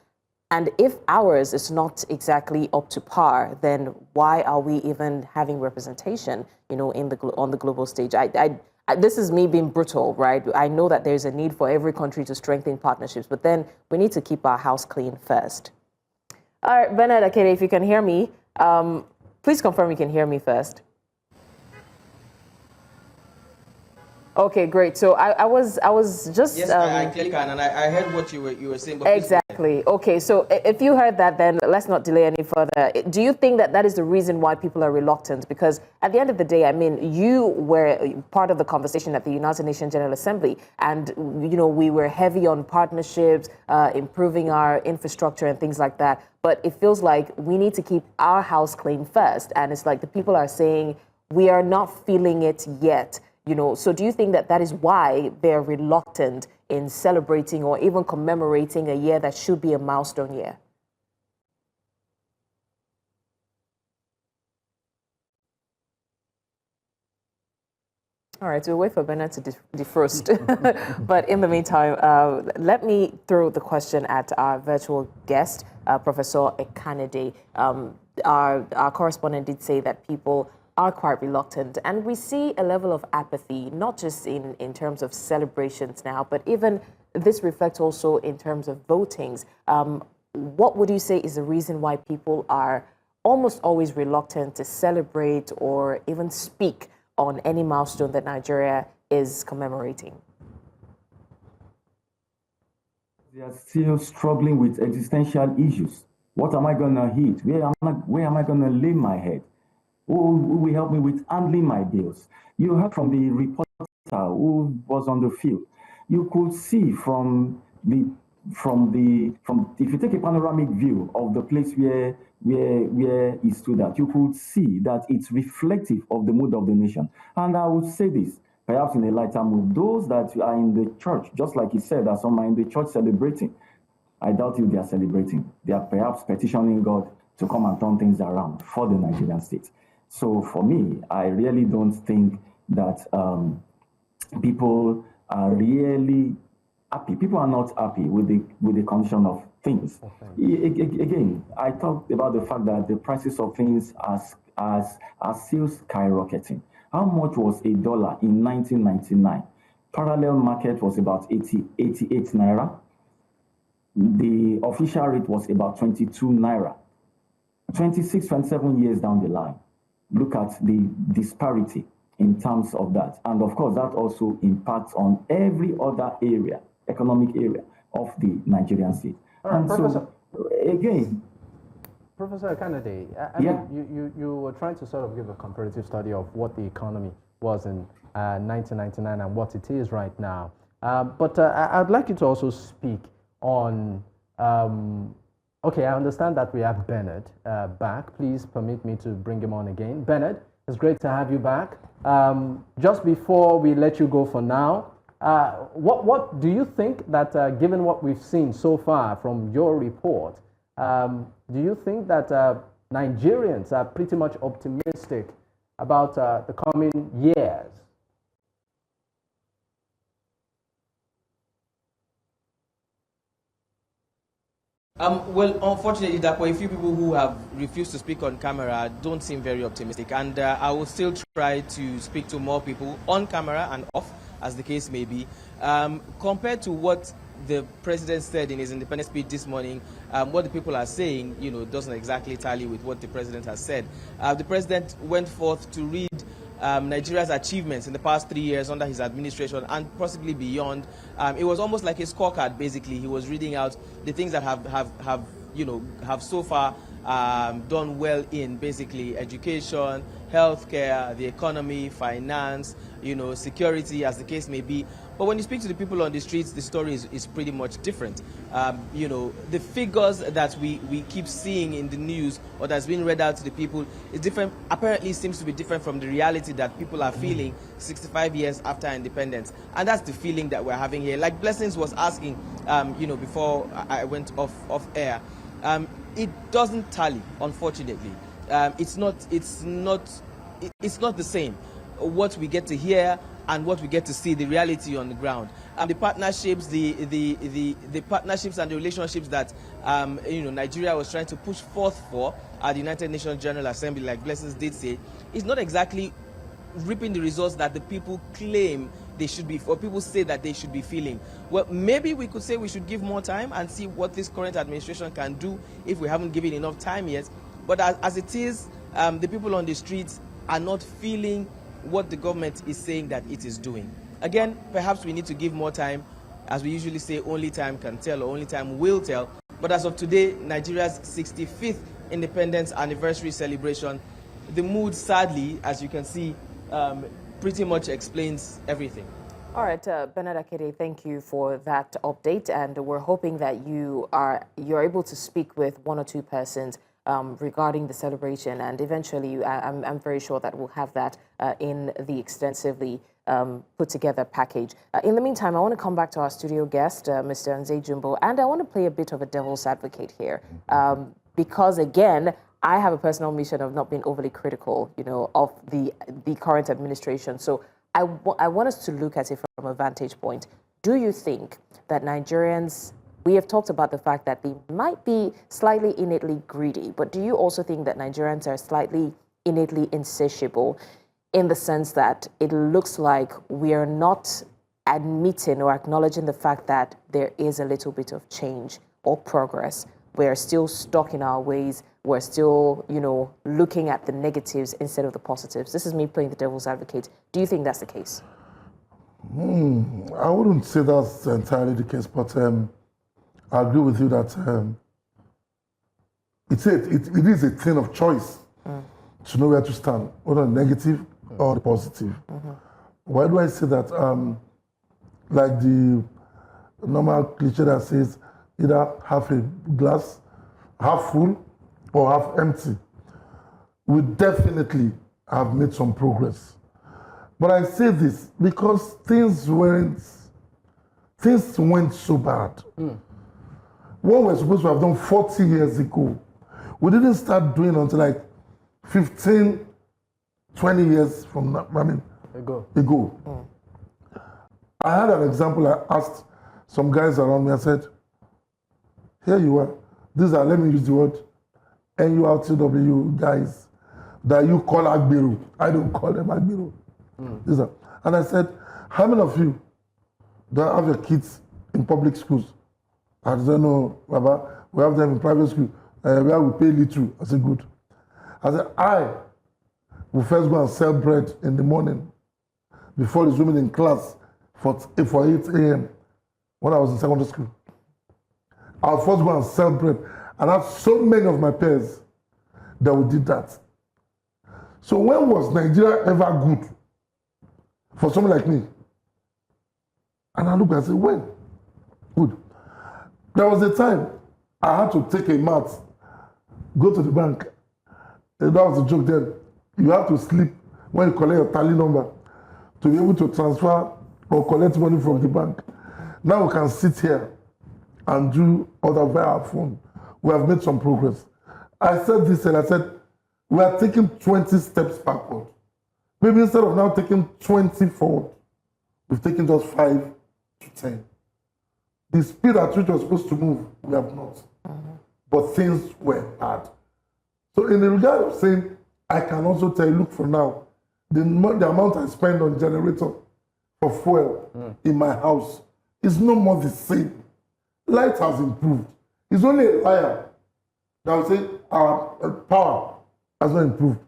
And if ours is not exactly up to par, then why are we even having representation, on the global stage? This is me being brutal, right? I know that there's a need for every country to strengthen partnerships, but then we need to keep our house clean first. All right, Bernard Akede, if you can hear me, please confirm you can hear me first. Okay, great. So I was just... Yes, I clearly can, and I heard what you were saying. But exactly. Okay, so if you heard that, then let's not delay any further. Do you think that that is the reason why people are reluctant? Because at the end of the day, I mean, you were part of the conversation at the United Nations General Assembly, and, we were heavy on partnerships, improving our infrastructure and things like that. But it feels like we need to keep our house clean first. And it's like the people are saying, we are not feeling it yet. So do you think that that is why they're reluctant in celebrating or even commemorating a year that should be a milestone year? All right, so we'll wait for Bernard to defrost. But in the meantime, let me throw the question at our virtual guest, Professor Ekanede. Our correspondent did say that people are quite reluctant, and we see a level of apathy, not just in terms of celebrations now, but even this reflects also in terms of votings. what would you say is the reason why people are almost always reluctant to celebrate or even speak on any milestone that Nigeria is commemorating? They are still struggling with existential issues. What am I going to eat? Where am I going to lay my head? Who will help me with handling my bills? You heard from the reporter who was on the field. You could see from if you take a panoramic view of the place where he stood at, you could see that it's reflective of the mood of the nation. And I would say this, perhaps in a lighter mood, those that are in the church, just like he said, that some are in the church celebrating, I doubt if they are celebrating. They are perhaps petitioning God to come and turn things around for the Nigerian state. So for me, I really don't think that people are really happy. People are not happy with the condition of things. Okay. Again, I talked about the fact that the prices of things are still skyrocketing. How much was $1 in 1999? Parallel market was about 88 naira. The official rate was about 22 naira. 26, 27 years down the line. Look at the disparity in terms of that. And of course, that also impacts on every other area, economic area of the Nigerian state. All right, and Professor, so, again, Professor Ekanede, I mean, you were trying to sort of give a comparative study of what the economy was in 1999 and what it is right now. But I'd like you to also speak on, okay, I understand that we have Bernard back. Please permit me to bring him on again. Bernard, it's great to have you back. Just before we let you go for now, what do you think that, given what we've seen so far from your report, do you think that Nigerians are pretty much optimistic about the coming years? Well, unfortunately, Dapo, a few people who have refused to speak on camera don't seem very optimistic, and I will still try to speak to more people on camera and off, as the case may be. Compared to what the president said in his independence speech this morning, what the people are saying, doesn't exactly tally with what the president has said. The president went forth to read Nigeria's achievements in the past 3 years under his administration and possibly beyond. It was almost like a scorecard, basically. He was reading out the things that have so far done well in basically education, healthcare, the economy, finance, security, as the case may be. But when you speak to the people on the streets, the story is pretty much different. The figures that we keep seeing in the news or that's being read out to the people is different. Apparently, seems to be different from the reality that people are feeling 65 years after independence, and that's the feeling that we're having here. Like Blessings was asking, before I went off air, it doesn't tally, unfortunately. It's not the same. What we get to hear and what we get to see, the reality on the ground. The partnerships, the partnerships and the relationships that Nigeria was trying to push forth for at the United Nations General Assembly, like Blessings did say, is not exactly reaping the results that the people claim they should be, or people say that they should be feeling. Well, maybe we could say we should give more time and see what this current administration can do if we haven't given enough time yet. But as it is, the people on the streets are not feeling what the government is saying that it is doing. Again, perhaps we need to give more time. As we usually say, only time can tell, or only time will tell. But as of today, Nigeria's 65th independence anniversary celebration, the mood, sadly, as you can see, pretty much explains everything. All right, Bernard Akede, thank you for that update, and we're hoping that you're able to speak with one or two persons regarding the celebration, and eventually I'm very sure that we'll have that in the extensively put together package. In the meantime, I want to come back to our studio guest, Mr. Nze-Jumbo, and I want to play a bit of a devil's advocate here, because again, I have a personal mission of not being overly critical, of the current administration. So I want us to look at it from a vantage point. Do you think that Nigerians, we have talked about the fact that they might be slightly innately greedy, but do you also think that Nigerians are slightly innately insatiable, in the sense that it looks like we are not admitting or acknowledging the fact that there is a little bit of change or progress we're still stuck in our ways. We're still, you know, looking at the negatives instead of the positives. This is me playing the devil's advocate. Do you think that's the case? I wouldn't say that's entirely the case, but I agree with you that it is a thing of choice to know where to stand, whether the negative or the positive. Why do I say that? Like the normal cliche that says either half a glass, half full or half empty. We definitely have made some progress. But I say this because things went so bad. What we're supposed to have done 40 years ago, we didn't start doing until like 15, 20 years from now, ago. I had an example. I asked some guys around me, I said, here you are. These are, let me use the word, NURTW guys that you call Agbiru. I don't call them Agbiru. These are. And I said, how many of you don't have your kids in public schools? I don't know, Baba, we have them in private school, where we pay little. I said, good. I said, I will first go and sell bread in the morning before resuming in class for 8 a.m. when I was in secondary school. I'll first go and sell bread. And I have so many of my peers that we did that. So when was Nigeria ever good for someone like me? And I look and say, when? Good. There was a time I had to take a mat, go to the bank. And that was a joke then. You have to sleep when you collect your tally number to be able to transfer or collect money from the bank. Now we can sit here and do other via our phone. We have made some progress. I said this and I said, we are taking 20 steps backward. Maybe instead of now taking 20 forward, we've taken just 5 to 10. The speed at which we're supposed to move, we have not. But things were bad. So in the regard of saying, I can also tell you, look for now, the amount I spend on generator for fuel in my house is no more the same. Light has improved. It's only a liar that will say our power has not improved.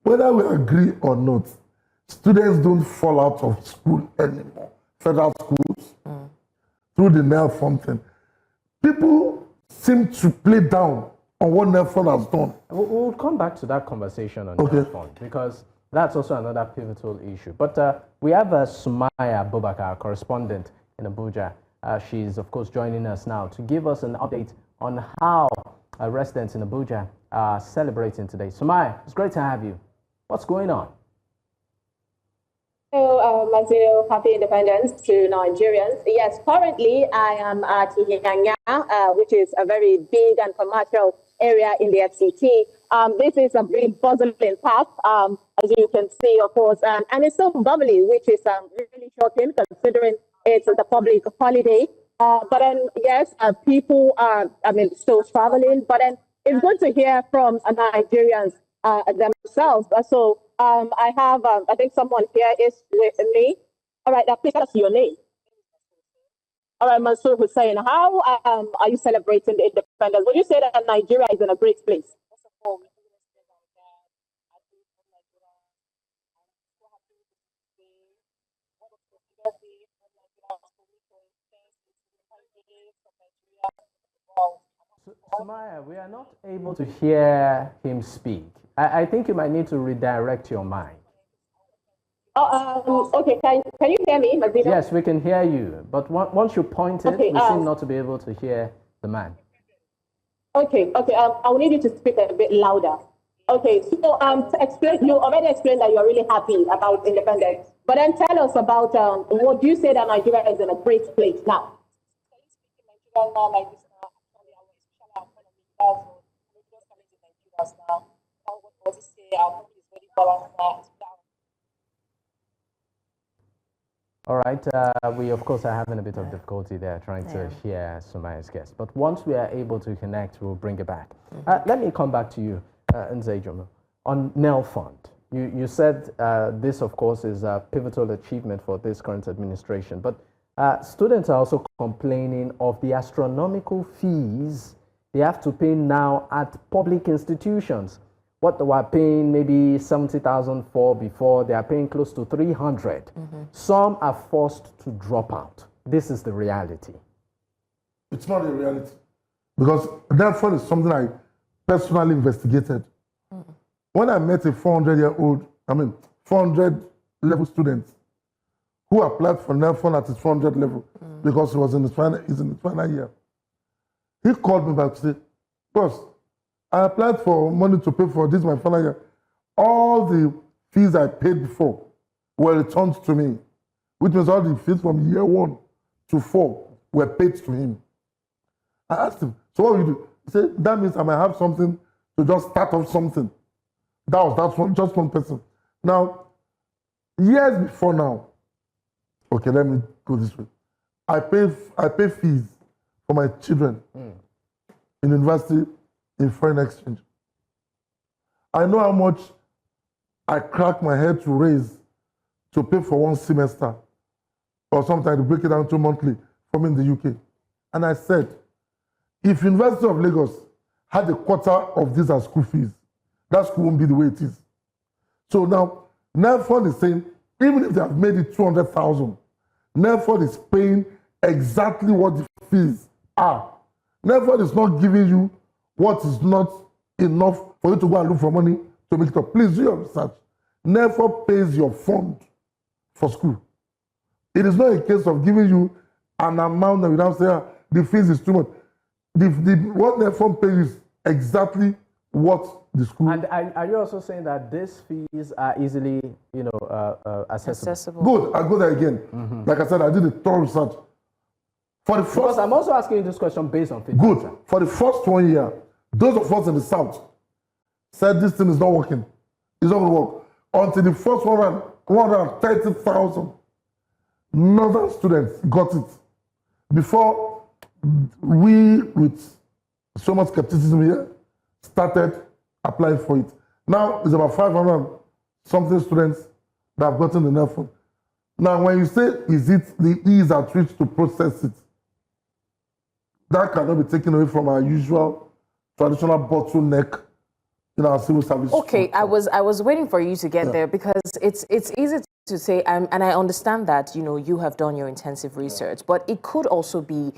Whether we agree or not, students don't fall out of school anymore. Federal schools, through the nail fountain. People seem to play down on what Nelfond has done. We'll come back to that conversation on Nelfond because that's also another pivotal issue. But we have Sumaya Abubakar, correspondent in Abuja. She's, of course, joining us now to give us an update on how residents in Abuja are celebrating today. Sumaya, it's great to have you. What's going on? Hello, Mazio, happy independence to Nigerians. Yes, currently I am at Ihenya, which is a very big and commercial area in the FCT. This is a very bustling park, as you can see, of course, and it's so bubbly, which is really shocking considering it's the public holiday. But then, yes, people are, still traveling, but then it's good to hear from Nigerians themselves. So I have, I think someone here is with me. All right, now please tell us your name. All right, Mansour Hussein, how are you celebrating the independence? Would you say that Nigeria is in a great place? Sumaya, we are not able to hear him speak. I think you might need to redirect your mic. Okay, can you hear me, Mazino? Yes, we can hear you. But once you pointed, we seem not to be able to hear the man. Okay, I will need you to speak a bit louder. Okay, so to explain, you already explained that you're really happy about independence. But then tell us about what do you say that Nigeria is in a great place now? All right, we of course are having a bit of difficulty there trying to hear Sumaya's guest. But once we are able to connect, we'll bring it back. Let me come back to you, Nze-Jumbo, on Nelfond. You said this, of course, is a pivotal achievement for this current administration. But Students are also complaining of the astronomical fees they have to pay now at public institutions. What they were paying maybe 70,000 for before, they are paying close to 300. Some are forced to drop out. This is the reality. It's not a reality. Because therefore it's something I personally investigated. When I met a 400-year-old, 400 level student who applied for NELFON at his 400 level because he was in his final year. He called me back to say, "Boss, I applied for money to pay for this my final year. All the fees I paid before were returned to me, which means all the fees from year 1 to 4 were paid to him." I asked him, "So what will you do?" He said, "That means I might have something to just start off something." That's just one person. Now, years before now, okay, let me go this way. I pay fees for my children in university in foreign exchange. I know how much I crack my head to raise to pay for one semester, or sometimes to break it down to monthly from in the UK. And I said, if University of Lagos had a quarter of these as school fees, that school won't be the way it is. So now, NELFON is saying, even if they have made it 200,000, NELFON is paying exactly what the fees are. NELFON is not giving you what is not enough for you to go and look for money to make it up. Please do your research. NELFON pays your fund for school. It is not a case of giving you an amount that you now say, the fees is too much. What NELFON pays is exactly what the school. And are you also saying that these fees are easily, accessible? Good. I'll go there again. Like I said, I did a thorough research. For the first, because I'm also asking you this question based on feedback. Good. For the first 1 year, those of us in the South said this thing is not working. It's not going to work. Until the first 130,000 northern students got it. Before we, with so much skepticism here, started applying for it. Now it's about 500 something students that have gotten the NELFON. Now, when you say, is it the ease at which to process it? That cannot be taken away from our usual traditional bottleneck in our civil service. Okay, I was waiting for you to get there, because it's easy to say, and I understand that, you have done your intensive research, but it could also be,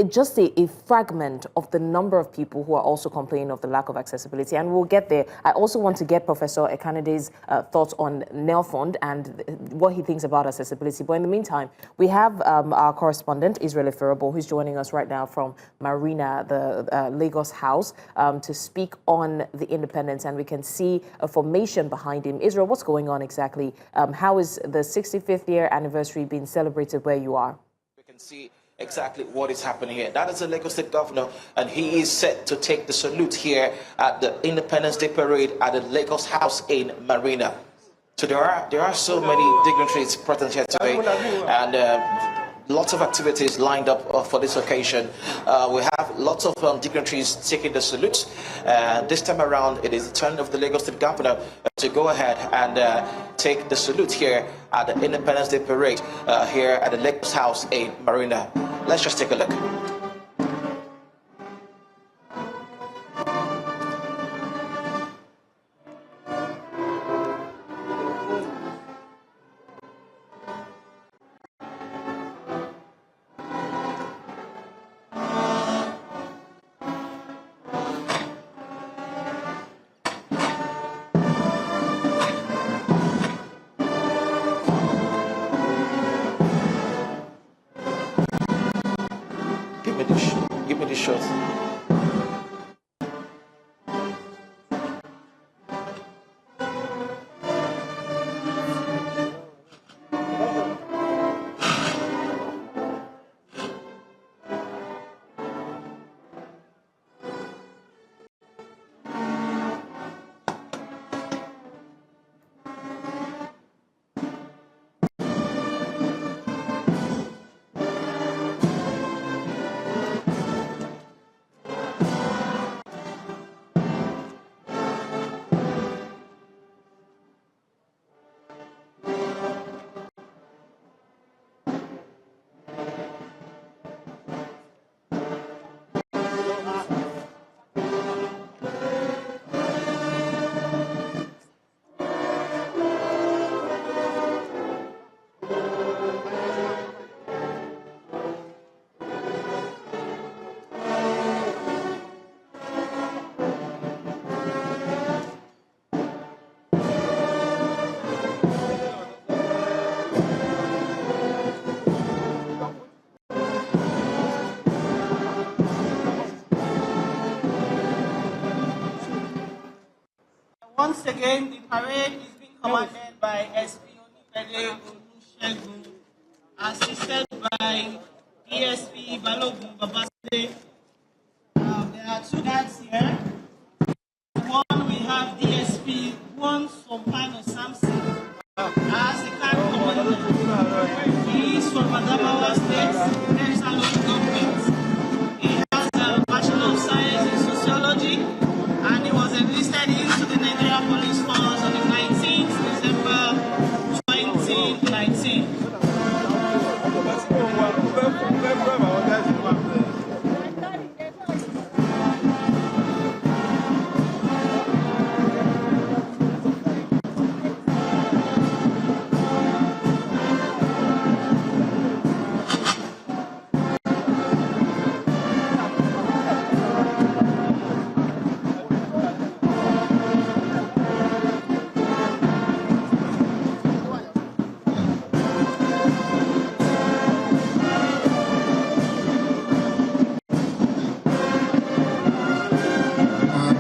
just a fragment of the number of people who are also complaining of the lack of accessibility, and we'll get there. I also want to get Professor Ekanede's thoughts on NELFON and what he thinks about accessibility. But in the meantime, we have our correspondent, Israel Eferobo, who's joining us right now from Marina, the Lagos House, to speak on the independence, and we can see a formation behind him. Israel, what's going on exactly? How is the 65th year anniversary being celebrated where you are? We can see exactly what is happening here. That is the Lagos State Governor, and he is set to take the salute here at the Independence Day Parade at the Lagos House in Marina. So there are so many dignitaries present here today, and lots of activities lined up for this occasion. We have lots of dignitaries taking the salute. This time around, it is the turn of the Lagos State Governor to go ahead and take the salute here at the Independence Day Parade here at the Lagos House in Marina. Let's just take a look. Give me the shot. Once again, the parade is being commanded by SP Olumide Ekanede, assisted by DSP Balogun Babase. There are two guys here. One, we have DSP, one Sompano Samson, as the camp commander. He is from Adamawa State, Texas local government. He has a Bachelor of Science in Sociology, and he was enlisted into the Nigerian Police Force on the 19th December 2019.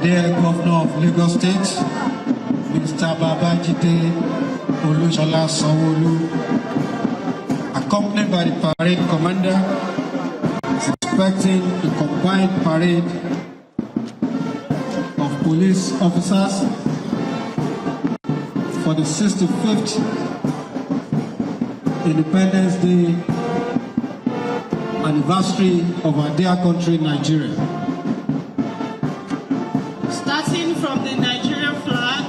Dear Governor of Lagos State, Mr. Babajide Olusola Sanwo-Olu, accompanied by the parade commander, is expecting a combined parade of police officers for the 65th Independence Day anniversary of our dear country, Nigeria. Starting from the Nigerian flag,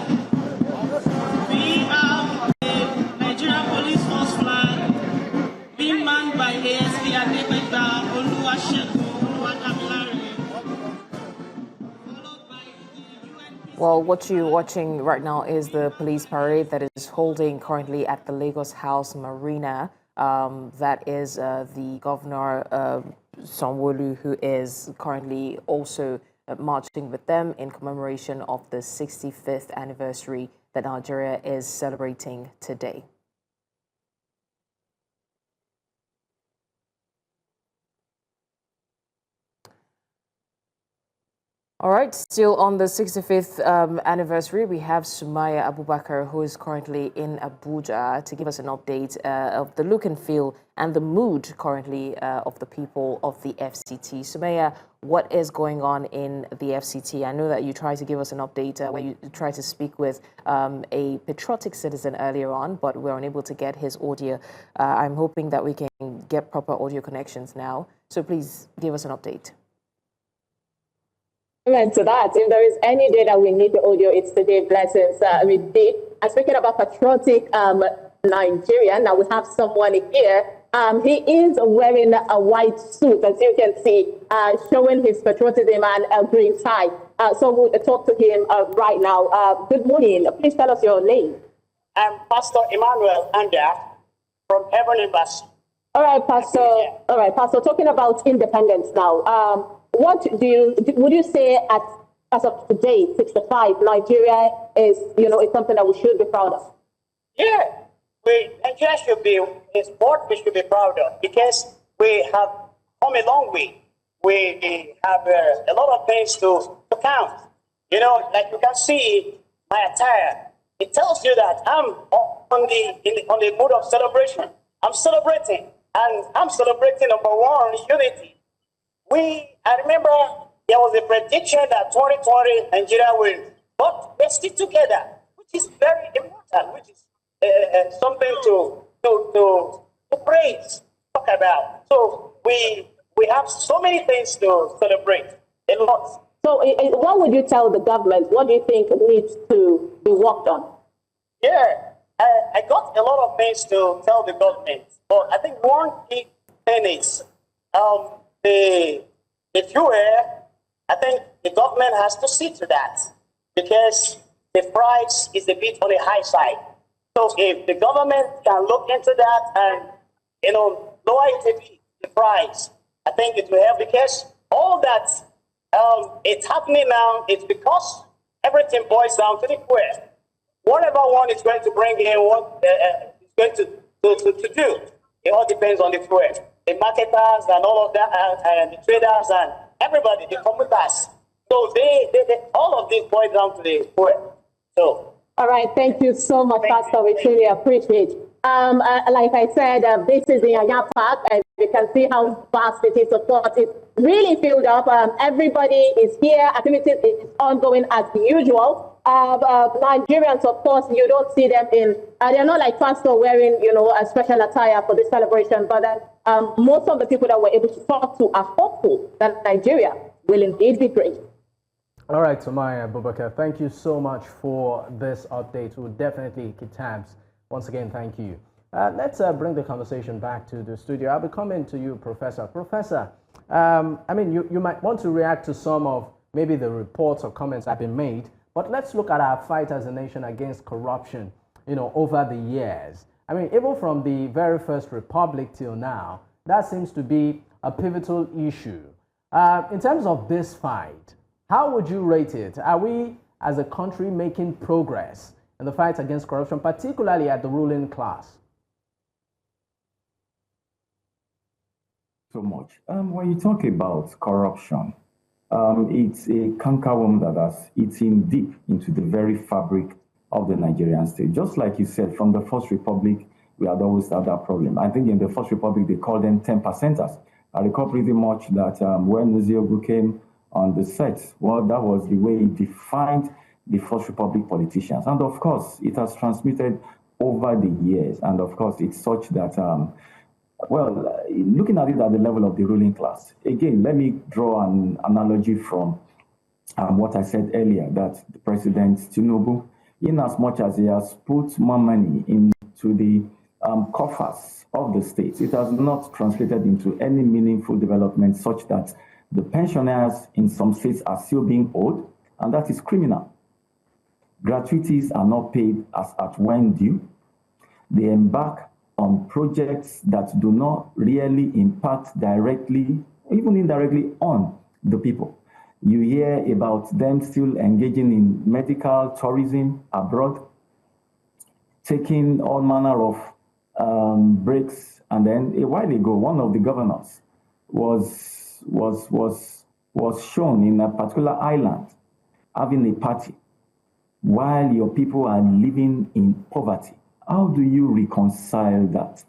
we have the Nigerian Police Force flag being manned by ASP Adegboye, Well, what you're watching right now is the police parade that is holding currently at the Lagos House Marina. That is the Governor Sanwo-Olu, who is currently also marching with them in commemoration of the 65th anniversary that Nigeria is celebrating today. All right, still on the 65th anniversary, we have Sumaya Abubakar, who is currently in Abuja, to give us an update of the look and feel and the mood currently of the people of the FCT. Sumaya, what is going on in the FCT? I know that you tried to give us an update when you tried to speak with a patriotic citizen earlier on, but we're unable to get his audio. I'm hoping that we can get proper audio connections now. So please give us an update. To that, if there is any day that we need the audio, it's the day Blessings. And speaking about patriotic Nigerian, now we have someone here. He is wearing a white suit, as you can see, showing his patriotism and a green tie. So we'll talk to him right now. Good morning. Please tell us your name. I'm Pastor Emmanuel Anda from Heaven Embassy. All right, Pastor. All right, Pastor. Talking about independence now. What would you say as of today, 65, Nigeria is, is something that we should be proud of? Yeah, Nigeria should be, it's what we should be proud of, because we have come a long way. We have a lot of things to count. Like you can see my attire. It tells you that I'm on the mood of celebration. I'm celebrating, and I'm celebrating number one, unity. I remember there was a prediction that 2020 Nigeria will, but we're still together, which is very important, which is something to praise, talk about. So we have so many things to celebrate, a lot. So what would you tell the government? What do you think needs to be worked on? Yeah, I got a lot of things to tell the government, but I think one key thing is the fuel. I think the government has to see to that, because the price is a bit on the high side. So if the government can look into that and, lower it a bit, the price, I think it will help, because all that it's happening now, it's because everything boils down to the fuel. Whatever one is going to bring in, what is going to do, it all depends on the fuel. The marketers and all of that, and the traders and everybody, the commuters. So they all of this boils down to the fuel. So. All right, thank you so much, Pastor. We truly appreciate. Like I said, this is the Yanya Park, and you can see how vast it is. Of course, it's really filled up. Everybody is here. Activity is ongoing as usual. Nigerians, of course, you don't see them in. They're not like Pastor wearing, a special attire for this celebration. But most of the people that were able to talk to are hopeful that Nigeria will indeed be great. All right, Sumaya Abubakar, thank you so much for this update. We'll definitely keep tabs. Once again, thank you. Let's bring the conversation back to the studio. I'll be coming to you, Professor. Professor, you might want to react to some of maybe the reports or comments that have been made, but let's look at our fight as a nation against corruption, over the years. Even from the very first republic till now, that seems to be a pivotal issue. In terms of this fight, how would you rate it? Are we, as a country, making progress in the fight against corruption, particularly at the ruling class? So much. When you talk about corruption, it's a cankerworm that has eaten deep into the very fabric of the Nigerian state. Just like you said, from the First Republic, we had always had that problem. I think in the First Republic, they called them 10%ers. I recall pretty much that when Mosugu came on the set, well, that was the way he defined the First Republic politicians. And of course, it has transmitted over the years. And of course, it's such that, looking at it at the level of the ruling class, again, let me draw an analogy from what I said earlier, that the President Tinubu, in as much as he has put more money into the coffers of the states, it has not translated into any meaningful development such that the pensioners in some states are still being owed, and that is criminal. Gratuities are not paid as at when due. They embark on projects that do not really impact directly, even indirectly, on the people. You hear about them still engaging in medical tourism abroad, taking all manner of breaks. And then a while ago, one of the governors was shown in a particular island having a party while your people are living in poverty. How do you reconcile that?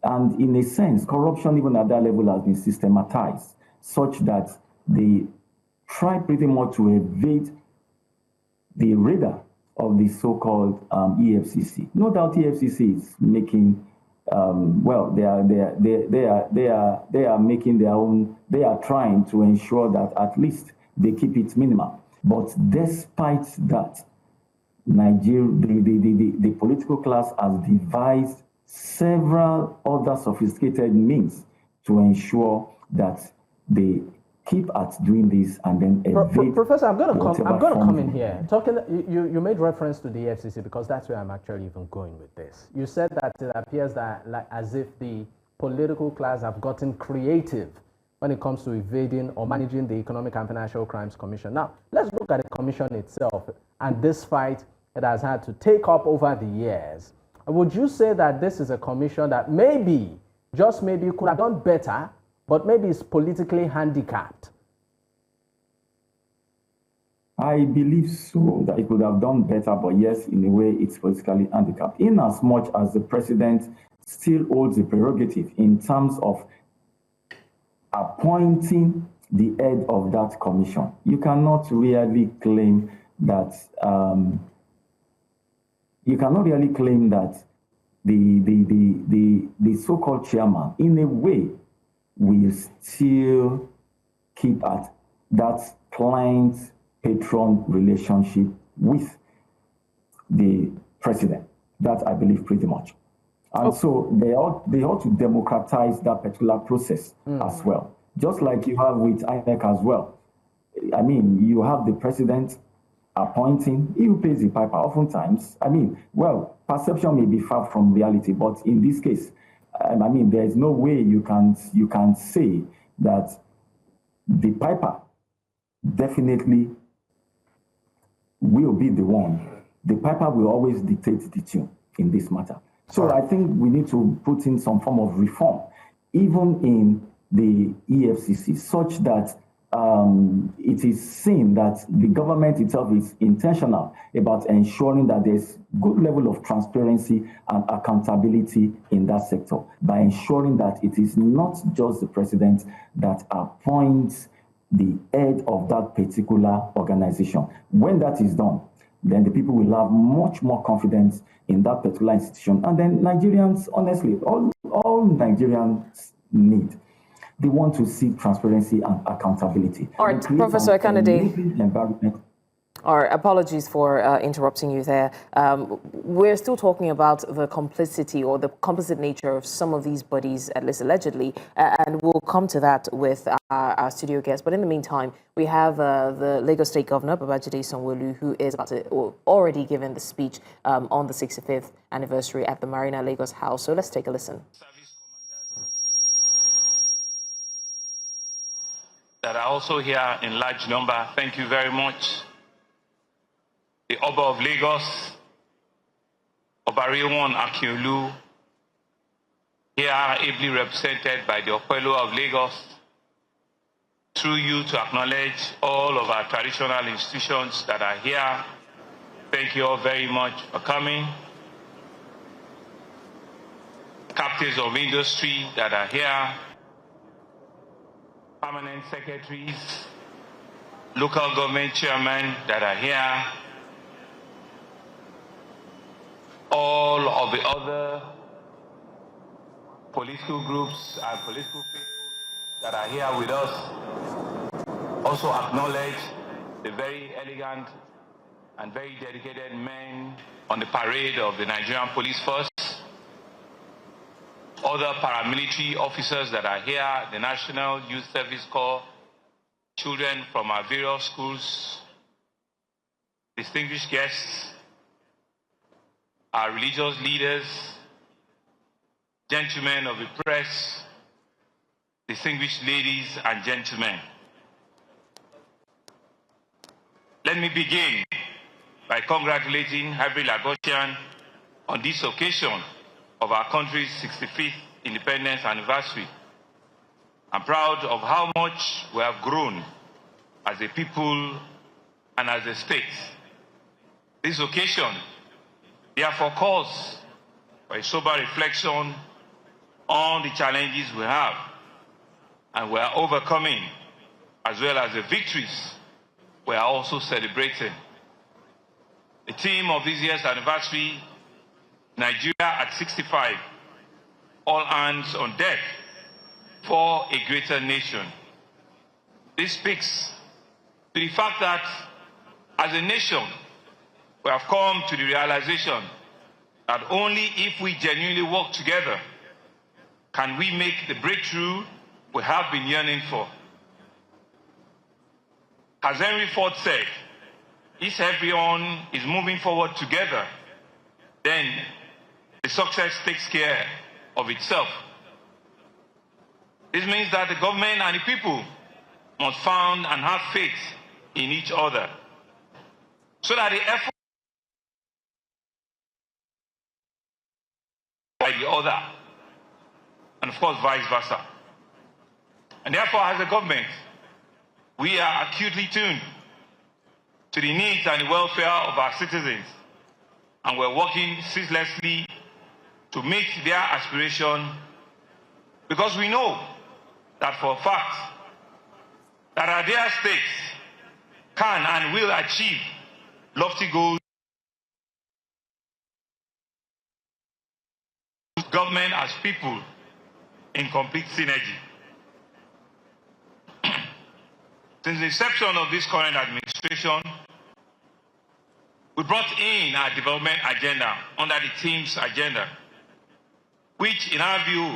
And in a sense, corruption even at that level has been systematized such that they try pretty much to evade the radar of the so-called EFCC. No doubt EFCC is making they are making their own. They are trying to ensure that at least they keep it minimal. But despite that, Nigeria, the political class has devised several other sophisticated means to ensure that they keep at doing this and then evade. Professor, I'm going to come in here. You made reference to the FCC because that's where I'm actually even going with this. You said that it appears that as if the political class have gotten creative when it comes to evading or managing the Economic and Financial Crimes Commission. Now, let's look at the commission itself and this fight it has had to take up over the years. Would you say that this is a commission that maybe, just maybe, could have done better, but maybe is politically handicapped? I believe so, that it could have done better, but yes, in a way, it's politically handicapped. In as much as the president still holds the prerogative in terms of appointing the head of that commission, you cannot really claim that the so-called chairman, in a way, will still keep at that client-patron relationship with the president. That I believe pretty much. And so they ought to democratize that particular process as well. Just like you have with INEC as well. I mean, you have the president appointing, he who pays the piper. Oftentimes, perception may be far from reality, but in this case, there is no way you can say that the piper definitely will be the one. The piper will always dictate the tune in this matter. So I think we need to put in some form of reform, even in the EFCC, such that it is seen that the government itself is intentional about ensuring that there's good level of transparency and accountability in that sector by ensuring that it is not just the president that appoints the head of that particular organization. When that is done, then the people will have much more confidence in that particular institution. And then Nigerians, honestly, all Nigerians need. They want to see transparency and accountability. All right, Professor Ekanede. Or apologies for interrupting you there. We're still talking about the complicity or the complicit nature of some of these bodies, at least allegedly, and we'll come to that with our studio guests. But in the meantime, we have the Lagos State Governor, Babajide Sanwo-Olu, who is about to, or already given the speech on the 65th anniversary at the Marina Lagos House. So let's take a listen. That are also here in large number, thank you very much. The Oba of Lagos, Obariwon Akiolu, here ably represented by the Opelo of Lagos, through you to acknowledge all of our traditional institutions that are here. Thank you all very much for coming. Captains of industry that are here, permanent secretaries, local government chairmen that are here, all of the other political groups and political people that are here with us. Also acknowledge the very elegant and very dedicated men on the parade of the Nigerian Police Force, other paramilitary officers that are here, the National Youth Service Corps, children from our various schools, distinguished guests, our religious leaders, gentlemen of the press, distinguished ladies and gentlemen. Let me begin by congratulating every Lagosian on this occasion of our country's 65th independence anniversary. I'm proud of how much we have grown as a people and as a state. This occasion therefore calls for a sober reflection on the challenges we have and we are overcoming, as well as the victories we are also celebrating. The theme of this year's anniversary, Nigeria at 65, all hands on deck for a greater nation. This speaks to the fact that as a nation, we have come to the realization that only if we genuinely work together can we make the breakthrough we have been yearning for. As Henry Ford said, if everyone is moving forward together, then the success takes care of itself. This means that the government and the people must found and have faith in each other so that the effort by the other, and of course vice versa. And therefore, as a government, we are acutely tuned to the needs and the welfare of our citizens, and we're working ceaselessly to meet their aspiration, because we know that for a fact that our dear states can and will achieve lofty goals. Government as people in complete synergy. Since the inception of this current administration, we brought in our development agenda under the team's agenda, which in our view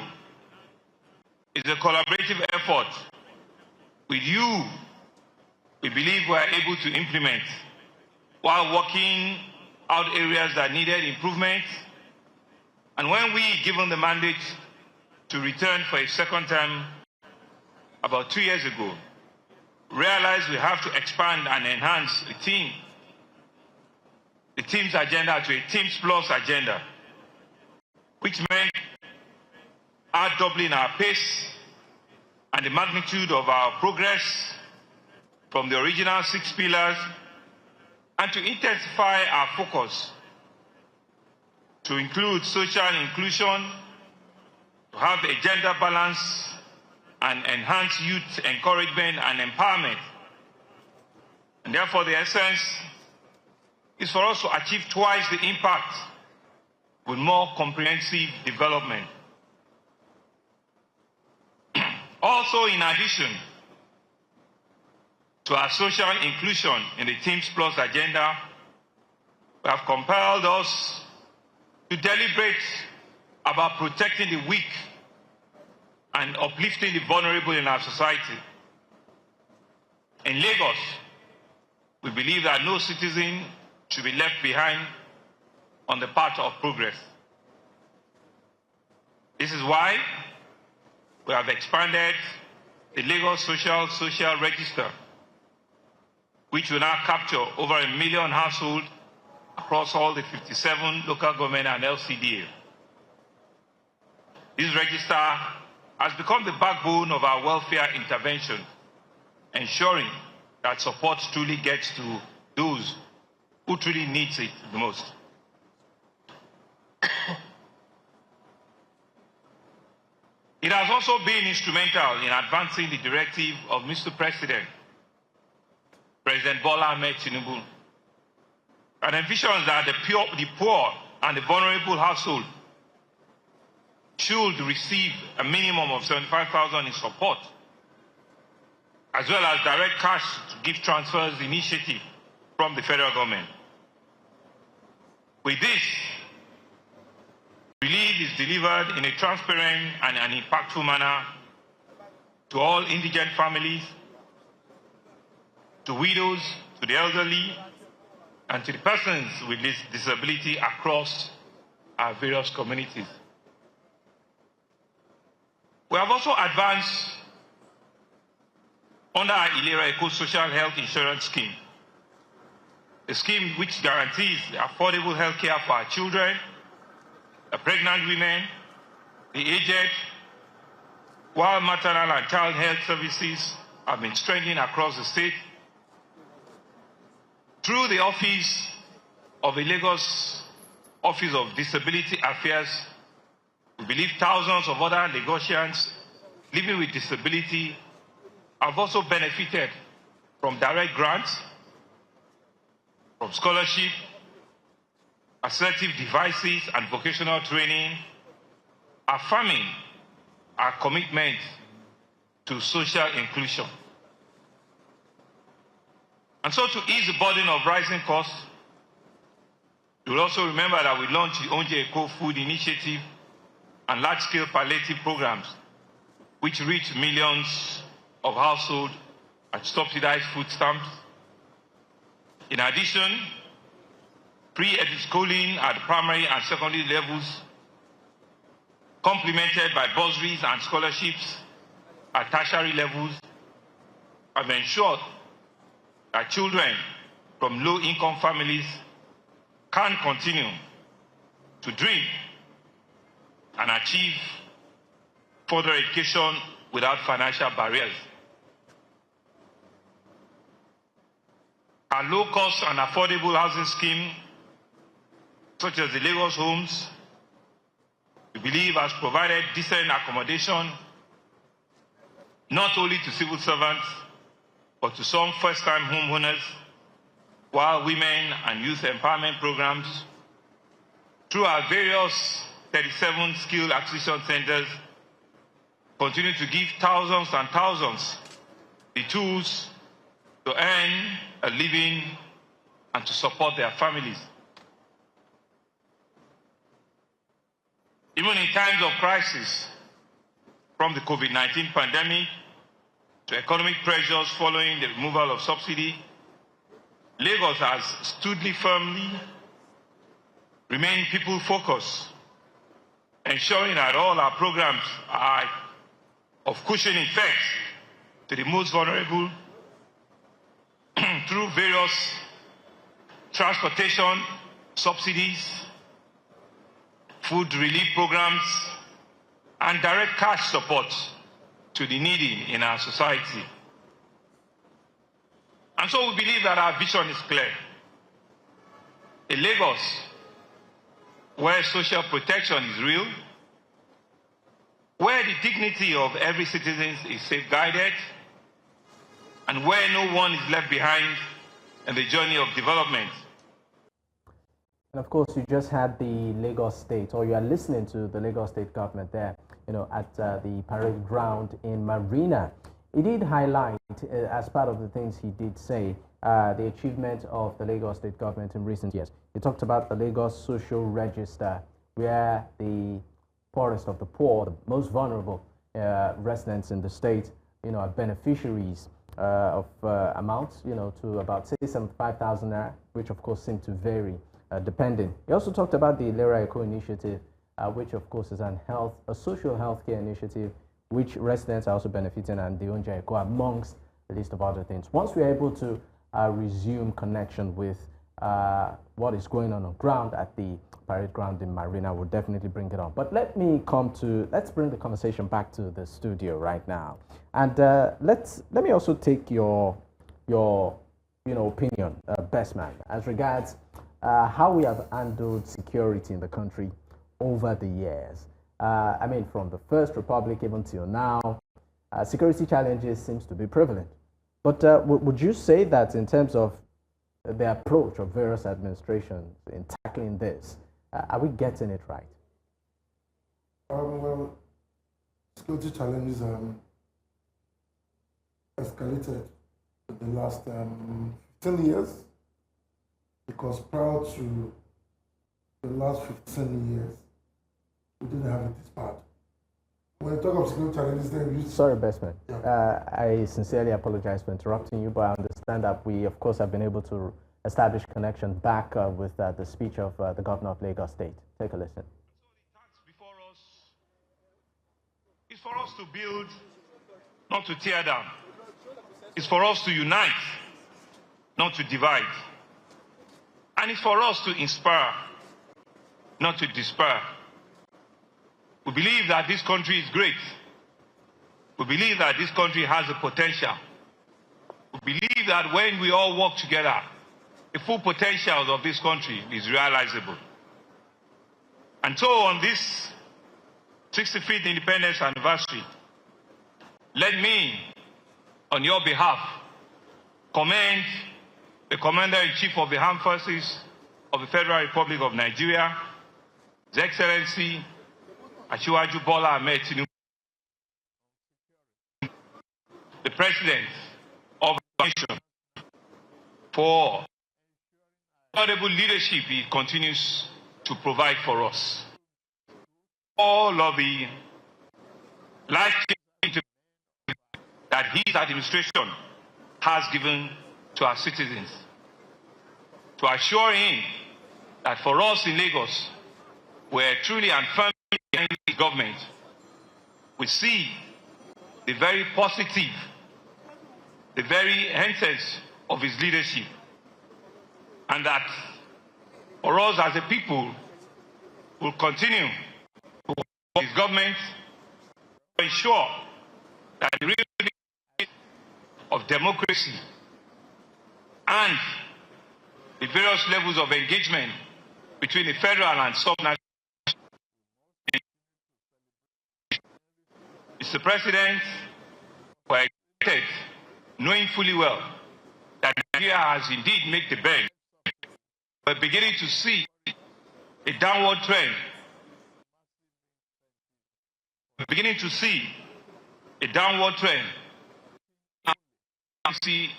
is a collaborative effort with you. We believe we are able to implement while working out areas that needed improvement. And when we given the mandate to return for a second time about 2 years ago, realized we have to expand and enhance the team's agenda to a Teams Plus agenda, which meant our doubling our pace and the magnitude of our progress from the original 6 pillars and to intensify our focus to include social inclusion, to have a gender balance, and enhance youth encouragement and empowerment. And therefore, the essence is for us to achieve twice the impact with more comprehensive development. Also, in addition to our social inclusion in the Teams Plus agenda, we have compelled us to deliberate about protecting the weak and uplifting the vulnerable in our society. In Lagos, we believe that no citizen should be left behind on the path of progress. This is why we have expanded the Lagos Social Register, which will now capture over 1 million households across all the 57 local government and LCDA. This register has become the backbone of our welfare intervention, ensuring that support truly gets to those who truly need it the most. It has also been instrumental in advancing the directive of Mr. President Bola Ahmed Tinubu, and envisions that the poor and the vulnerable household should receive a minimum of 75,000 in support, as well as direct cash to gift transfers initiative from the federal government. With this, relief is delivered in a transparent and an impactful manner to all indigent families, to widows, to the elderly, and to the persons with disability across our various communities. We have also advanced under our Ilera Eco Social Health Insurance Scheme, a scheme which guarantees affordable health care for our children, the pregnant women, the aged, while maternal and child health services have been strengthened across the state. Through the office of the Lagos Office of Disability Affairs, we believe thousands of other Lagosians living with disability have also benefited from direct grants, from scholarship, assertive devices, and vocational training, affirming our commitment to social inclusion. And so, to ease the burden of rising costs, you will also remember that we launched the Onje Eco Food Initiative and large-scale palliative programs, which reach millions of households at subsidized food stamps. In addition, pre-schooling at primary and secondary levels, complemented by bursaries and scholarships at tertiary levels, have ensured that children from low-income families can continue to dream and achieve further education without financial barriers. Our low-cost and affordable housing scheme, such as the Lagos Homes, we believe has provided decent accommodation not only to civil servants, but to some first-time homeowners, while women and youth empowerment programs, through our various 37 skill acquisition centers, continue to give thousands and thousands the tools to earn a living and to support their families. Even in times of crisis, from the COVID-19 pandemic to economic pressures following the removal of subsidy, Lagos has stood firmly, remained people-focused, ensuring that all our programs are of cushioning effect to the most vulnerable through various transportation subsidies, food relief programs, and direct cash support to the needy in our society. And so we believe that our vision is clear. A Lagos where social protection is real, where the dignity of every citizen is safeguarded, and where no one is left behind in the journey of development. And of course, you just had the Lagos State, or you are listening to the Lagos State government there, at the parade ground in Marina. He did highlight, as part of the things he did say, the achievement of the Lagos State government in recent years. He talked about the Lagos Social Register, where the poorest of the poor, the most vulnerable residents in the state, are beneficiaries of amounts, to about, say, 75,000 naira, which of course seem to vary depending. He also talked about the Lera Eco initiative, which of course is a social healthcare initiative, which residents are also benefiting, and the Onja Eco amongst the list of other things. Once we are able to resume connection with what is going on ground at the parade ground in Marina, we'll definitely bring it on. But let's bring the conversation back to the studio right now. And let me also take your opinion, Bestman, as regards how we have handled security in the country over the years. I mean, from the First Republic even till now, security challenges seems to be prevalent. But would you say that in terms of the approach of various administrations in tackling this, are we getting it right? Well, security challenges escalated in the last 15 years, because prior to the last 15 years, we didn't have it this bad. When you talk of security challenges, then you... Sorry, Bestman. Yeah. I sincerely apologize for interrupting you, but I understand that we, of course, have been able to establish connection back with the speech of the governor of Lagos State. Take a listen. So the task before us is for us to build, not to tear down. It's for us to unite, not to divide. And it's for us to inspire, not to despair. We believe that this country is great. We believe that this country has the potential. We believe that when we all work together, the full potential of this country is realizable. And so on this 65th independence anniversary, let me, on your behalf, commend the Commander-in-Chief of the Armed Forces of the Federal Republic of Nigeria, His Excellency Asiwaju Bola Ahmed Tinubu, the President of the nation, for honorable leadership he continues to provide for us. All of the life-changing that his administration has given to our citizens, to assure him that for us in Lagos, we're truly and firmly behind his government. We see the very positive, the very essence of his leadership, and that for us as a people, we'll continue to work with his government to ensure that the real of democracy and the various levels of engagement between the federal and sub-national. Mr. President, we're excited, knowing fully well that Nigeria has indeed made the bend. We're beginning to see a downward trend. We're beginning to see a downward trend. We see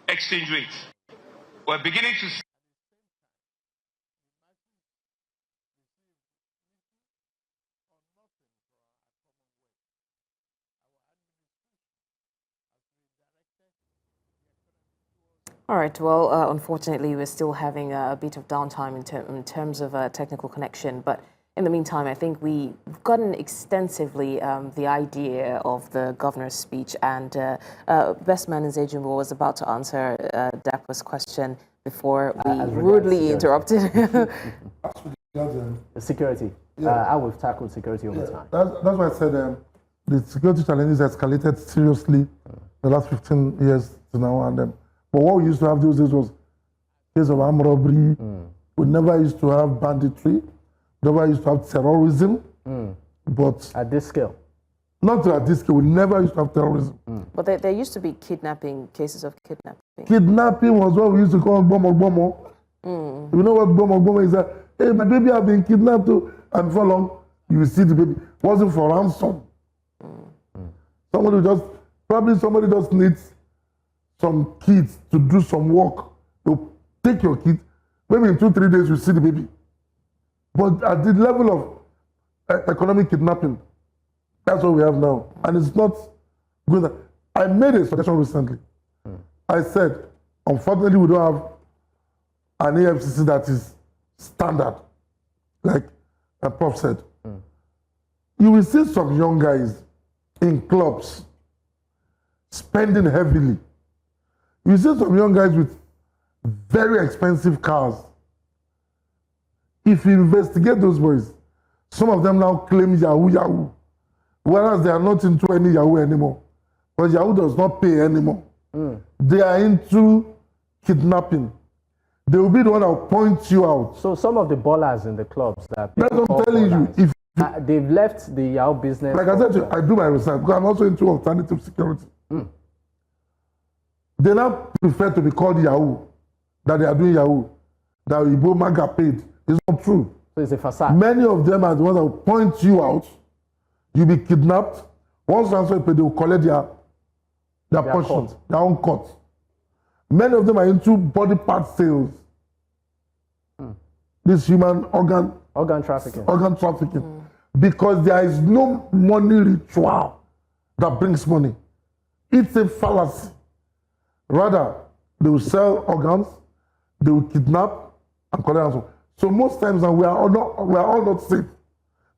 exchange rates. We're beginning to see All right, well, unfortunately, we're still having a bit of downtime in terms of technical connection. But in the meantime, I think we've gotten extensively the idea of the governor's speech. And Bestman Nze-Jumbo was about to answer Dapo's question before we rudely interrupted. Security. How we've tackled security over time. That's why I said the security challenges escalated seriously the last 15 years to now. And but But what we used to have those days was case of armed robbery. We never used to have banditry. We never used to have terrorism. But at this scale? Not at this scale. We never used to have terrorism. But there used to be cases of kidnapping. Kidnapping was what we used to call bomo. You know what bomo is? That, hey, my baby has been kidnapped too. And for long, you will see the baby. Wasn't for ransom. Somebody just needs some kids to do some work. You take your kid. Maybe in 2-3 days, you see the baby. But at the level of economic kidnapping, that's what we have now. And it's not good. I made a suggestion recently. I said, unfortunately, we don't have an AFCC that is standard, like a Prof said. You will see some young guys in clubs spending heavily. You see some young guys with very expensive cars. If you investigate those boys, some of them now claim Yahoo, whereas they are not into any Yahoo anymore. But Yahoo does not pay anymore. They are into kidnapping. They will be the one that will point you out. So some of the ballers in the clubs that that's what I'm telling ballers, you. They've left the Yahoo business. Like I said to you, I do my research because I'm also into alternative security. They now prefer to be called Yahoo, that they are doing Yahoo, that Igbo Maga paid. It's not true. So it's a facade. Many of them are the ones that will point you out. You'll be kidnapped. Once transfer paid, they will collect their portion, their own cut. Many of them are into body part sales. This human organ trafficking. Because there is no money ritual that brings money. It's a fallacy. Rather, they will sell organs, they will kidnap and collect ransom. So most times we are all not safe.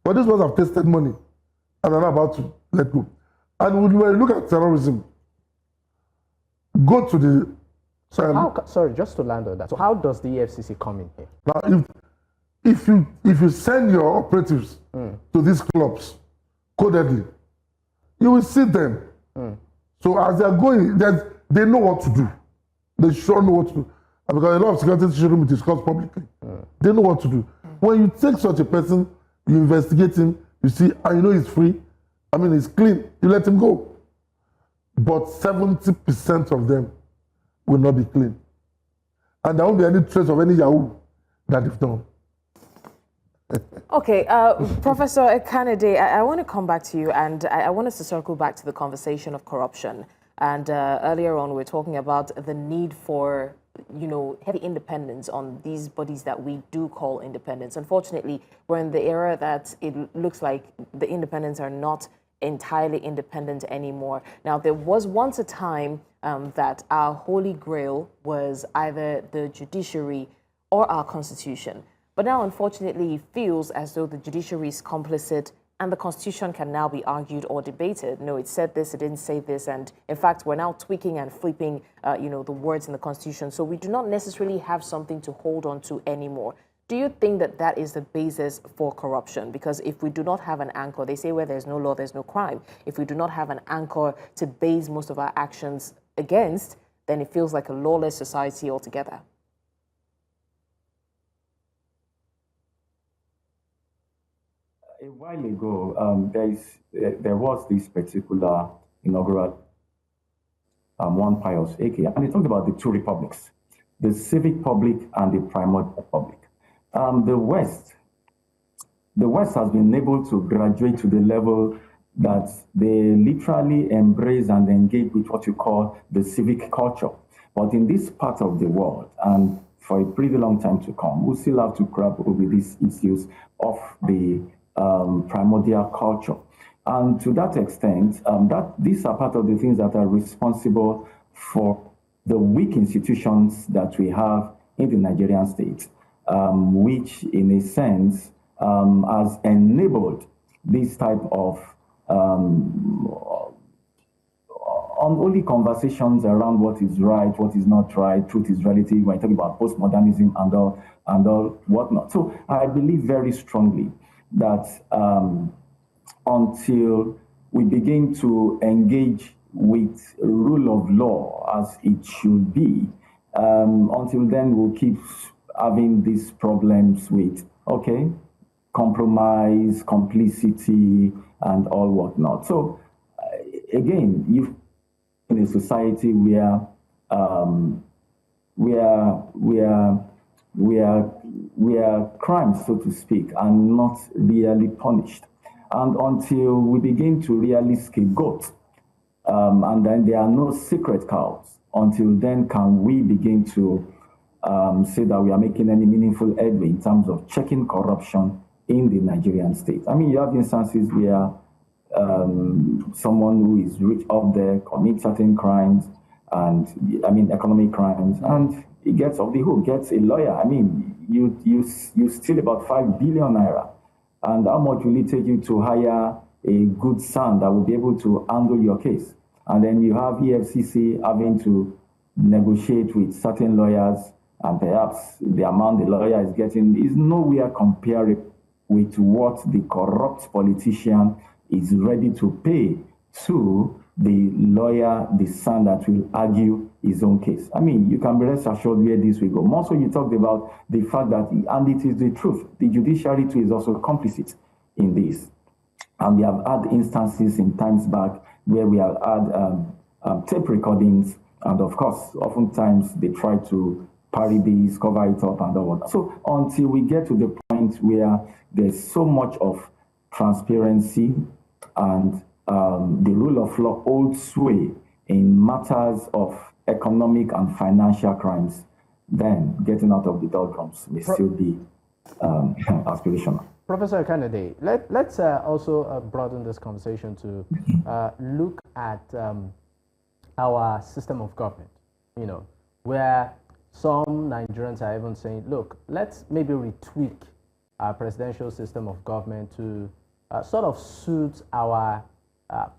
But these ones have tasted money and are not about to let go. And when you look at terrorism, go to the... Sorry, just to land on that. So how does the EFCC come in here? Now, if you send your operatives to these clubs codedly, you will see them. So as they are going, they know what to do. They sure know what to do. And because a lot of security shouldn't be discussed publicly. They know what to do. When you take such a person, you investigate him, you see, and you know he's free, I mean he's clean, you let him go. But 70% of them will not be clean. And there won't be any trace of any Yahoo that they've done. Okay, Professor Ekanede, I want to come back to you, and I want us to circle back to the conversation of corruption. And earlier on, we were talking about the need for, heavy independence on these bodies that we do call independents. Unfortunately, we're in the era that it looks like the independents are not entirely independent anymore. Now, there was once a time that our holy grail was either the judiciary or our constitution. But now, unfortunately, it feels as though the judiciary is complicit and the constitution can now be argued or debated. No, it said this, it didn't say this. And in fact, we're now tweaking and flipping, the words in the constitution. So we do not necessarily have something to hold on to anymore. Do you think that that is the basis for corruption? Because if we do not have an anchor, they say where there's no law, there's no crime. If we do not have an anchor to base most of our actions against, then it feels like a lawless society altogether. A while ago, there was this particular inaugural one Pius Eke, and he talked about the two republics, the civic public and the primordial public. The West has been able to graduate to the level that they literally embrace and engage with what you call the civic culture. But in this part of the world, and for a pretty long time to come, we'll still have to grapple with these issues of the primordial culture. And to that extent, these are part of the things that are responsible for the weak institutions that we have in the Nigerian state, which in a sense has enabled this type of unholy conversations around what is right, what is not right, truth is relative, when talking about postmodernism and all whatnot. So I believe very strongly that until we begin to engage with rule of law as it should be. Until then, we'll keep having these problems with, okay, compromise, complicity, and all whatnot. So, again, you in a society where crimes, so to speak, are not really punished. And until we begin to really scapegoat, and then there are no secret cows, until then can we begin to say that we are making any meaningful headway in terms of checking corruption in the Nigerian state. I mean, you have instances where someone who is rich up there commits certain crimes, and I mean economic crimes, and he gets off the hook, gets a lawyer. I mean, you steal about 5 billion naira, and how much will it take you to hire a good son that will be able to handle your case? And then you have EFCC having to negotiate with certain lawyers, and perhaps the amount the lawyer is getting is nowhere comparable with what the corrupt politician is ready to pay to the lawyer, the son that will argue his own case. I mean, you can be rest assured where this will go. More so, you talked about the fact that, and it is the truth, the judiciary too is also complicit in this. And we have had instances in times back where we have had tape recordings, and of course, oftentimes they try to parry these, cover it up, and all that. So until we get to the point where there's so much of transparency and the rule of law holds sway in matters of economic and financial crimes, then getting out of the doldrums may still be aspirational. Professor Ekanede, let's also broaden this conversation to look at our system of government, you know, where some Nigerians are even saying, look, let's maybe retweak our presidential system of government to sort of suit our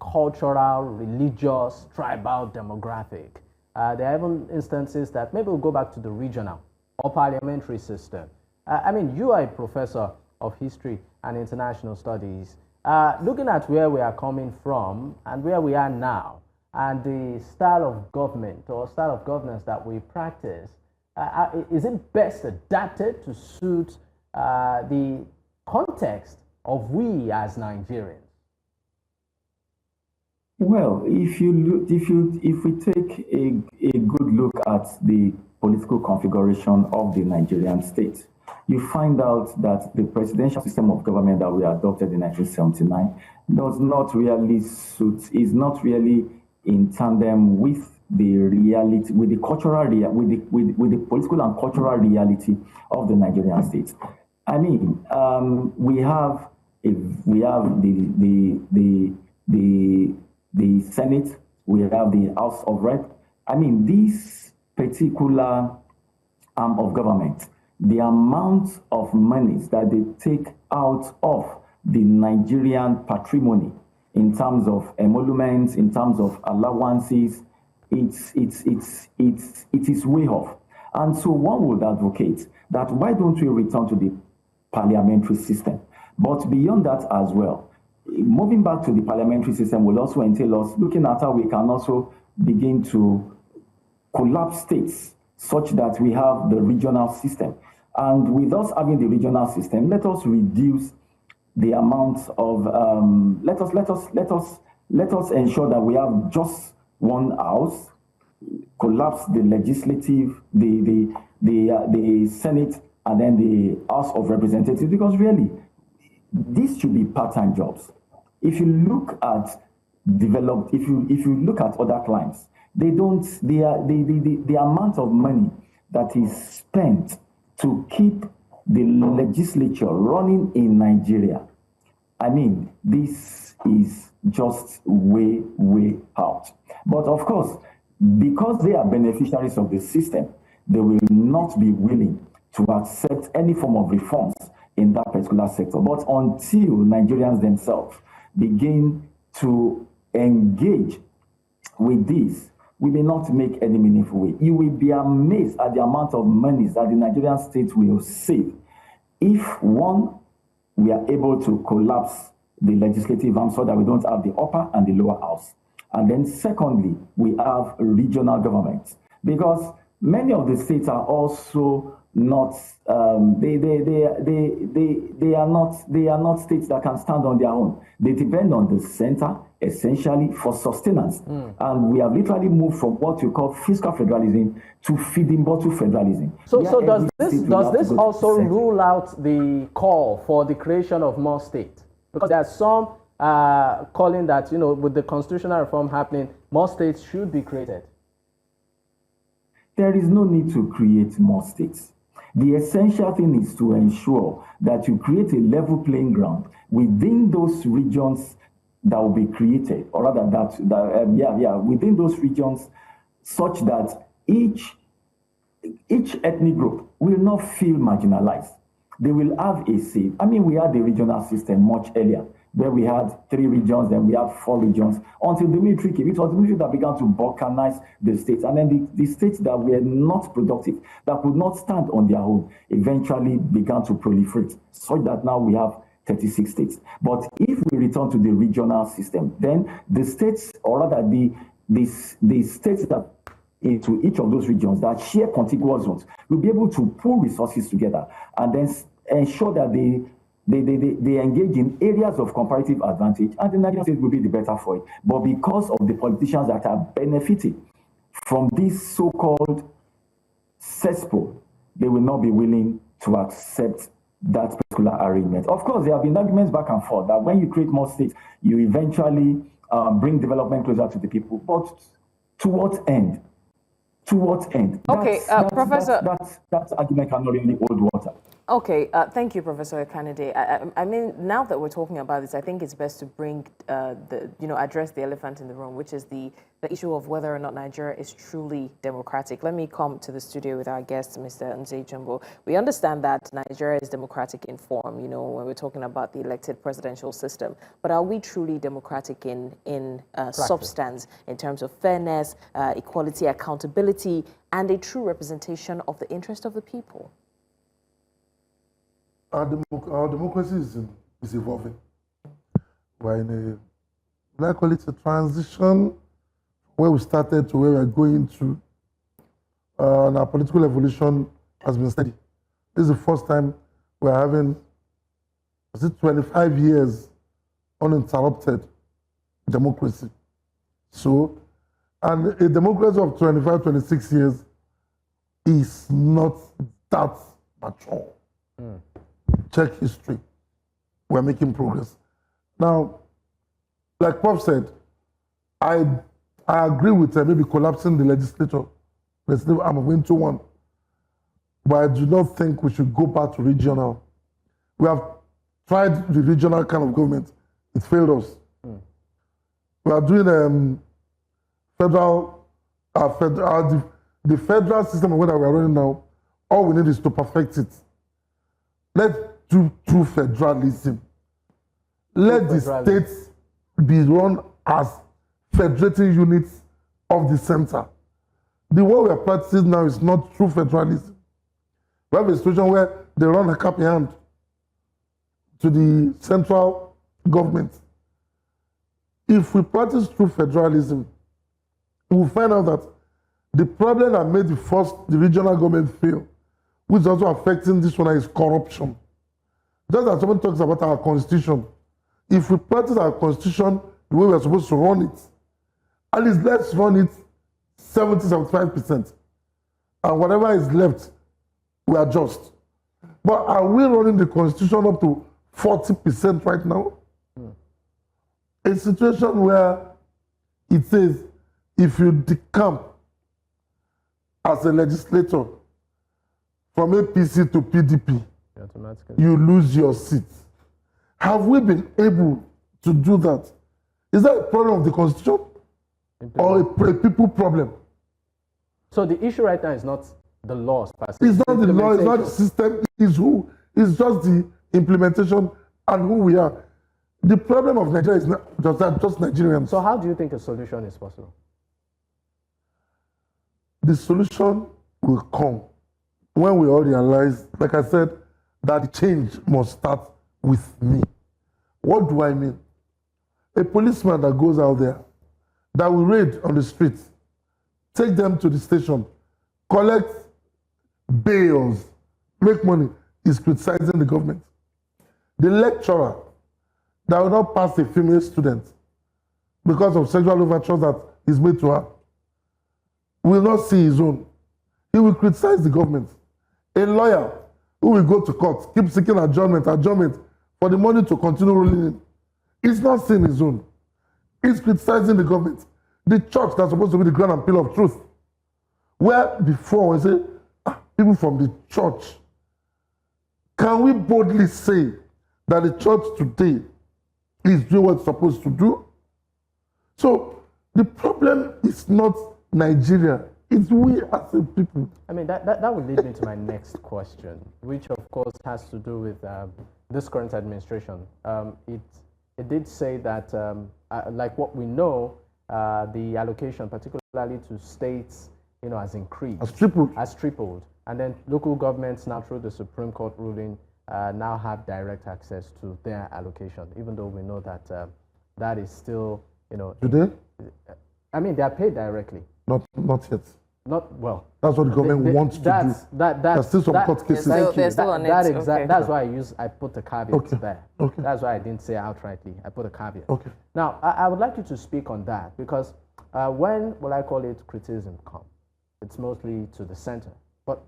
cultural, religious, tribal demographic. There are even instances that maybe we'll go back to the regional or parliamentary system. I mean, you are a professor of history and international studies. Looking at where we are coming from and where we are now, and the style of government or style of governance that we practice, is it best adapted to suit the context of we as Nigerians? Well, if we take a good look at the political configuration of the Nigerian state, you find out that the presidential system of government that we adopted in 1979 does not really suit, is not really in tandem with the reality, with the cultural, with the political and cultural reality of the Nigerian state. I mean, we have the Senate, we have the House of Rep. I mean, this particular arm of government, the amount of monies that they take out of the Nigerian patrimony in terms of emoluments, in terms of allowances, it is way off. And so one would advocate that why don't we return to the parliamentary system? But beyond that as well, moving back to the parliamentary system will also entail us looking at how we can also begin to collapse states such that we have the regional system. And with us having the regional system, let us reduce the amount of let us ensure that we have just one house, collapse the legislative, the Senate, and then the House of Representatives, because really these should be part-time jobs. If you look at if you look at other climes, they don't, the amount of money that is spent to keep the legislature running in Nigeria, I mean, this is just way out. But of course, because they are beneficiaries of the system, they will not be willing to accept any form of reforms in that particular sector. But until Nigerians themselves begin to engage with this, we may not make any meaningful way. You will be amazed at the amount of money that the Nigerian state will save if, one, we are able to collapse the legislative arm so that we don't have the upper and the lower house. And then secondly, we have regional governments, because many of the states are also not they are not states that can stand on their own. They depend on the center essentially for sustenance. And we have literally moved from what you call fiscal federalism to feeding bottle federalism. So does this also rule out the call for the creation of more states? Because there are some calling that, with the constitutional reform happening, more states should be created. There is no need to create more states. The essential thing is to ensure that you create a level playing ground within those regions that will be created, or rather within those regions, such that each ethnic group will not feel marginalized. They will have a say. I mean, we had the regional system much earlier, where we had 3 regions, then we had 4 regions, until the military came. It was the military that began to balkanize the states. And then the states that were not productive, that could not stand on their own, eventually began to proliferate, so that now we have 36 states. But if we return to the regional system, then the states, or rather the states that into each of those regions that share contiguous zones will be able to pool resources together and then ensure that they engage in areas of comparative advantage, and the Nigerian state will be the better for it. But because of the politicians that are benefiting from this so-called cesspool, they will not be willing to accept that particular arrangement. Of course, there have been arguments back and forth that when you create more states, you eventually bring development closer to the people. But to what end? To what end? Okay, Professor. That argument cannot really hold water. Okay, thank you, Professor Ekanede. I mean, now that we're talking about this, I think it's best to bring address the elephant in the room, which is the issue of whether or not Nigeria is truly democratic. Let me come to the studio with our guest, Mr. Nze-Jumbo. We understand that Nigeria is democratic in form, when we're talking about the elected presidential system. But are we truly democratic in substance, in terms of fairness, equality, accountability, and a true representation of the interest of the people? Our democracy is evolving. We're in I call it a transition where we started to where we're going to. And our political evolution has been steady. This is the first time we're having 25 years uninterrupted democracy. So, and a democracy of 25, 26 years is not that mature. Check history. We're making progress. Now, like Prof said, I agree with maybe collapsing the legislature. I'm going to one. But I do not think we should go back to regional. We have tried the regional kind of government. It failed us. We are doing the federal system that we are running now. All we need is to perfect it. Let's do true federalism. Let the states be run as federating units of the center. The way we are practicing now is not true federalism. We have a situation where they run a cap in hand to the central government. If we practice true federalism, we'll find out that the problem that made the regional government fail, which is also affecting this one, is corruption. Just as someone talks about our constitution, if we practice our constitution the way we're supposed to run it, at least let's run it 70-75%. And whatever is left, we adjust. But are we running the constitution up to 40% right now? A situation where it says if you decamp as a legislator from APC to PDP, you lose your seat. Have we been able to do that? Is that a problem of the constitution or a people problem? So the issue right now is not the laws passed. It's not the law, it's not the system, it's who. It's just the implementation and who we are. The problem of Nigeria is not just Nigerians. So how do you think a solution is possible? The solution will come when we all realize, like I said, that the change must start with me. What do I mean? A policeman that goes out there that will raid on the streets, take them to the station, collect bails, make money, is criticizing the government. The lecturer that will not pass a female student because of sexual overtures that is made to her will not see his own. He will criticize the government. A lawyer who will go to court, keep seeking adjournment for the money to continue rolling in, is not seeing his own. He's criticizing the government. The church that's supposed to be the ground and pillar of truth, where before we say, people from the church, can we boldly say that the church today is doing what it's supposed to do? So the problem is not Nigeria, it's we as a people. I mean, that would lead me to my next question, which of course has to do with this current administration. It did say that, like what we know, the allocation, particularly to states, has increased. Has tripled. And then local governments now, through the Supreme Court ruling, now have direct access to their allocation, even though we know that that is still, Do they? I mean, they are paid directly. Not yet. Not well. That's what the government wants to do. There's still some court cases. Thank you. Okay. That's why I put the caveat there. Okay. That's why I didn't say outrightly. I put a caveat. Okay. Now, I would like you to speak on that, because when, will I call it, criticism comes, it's mostly to the center. But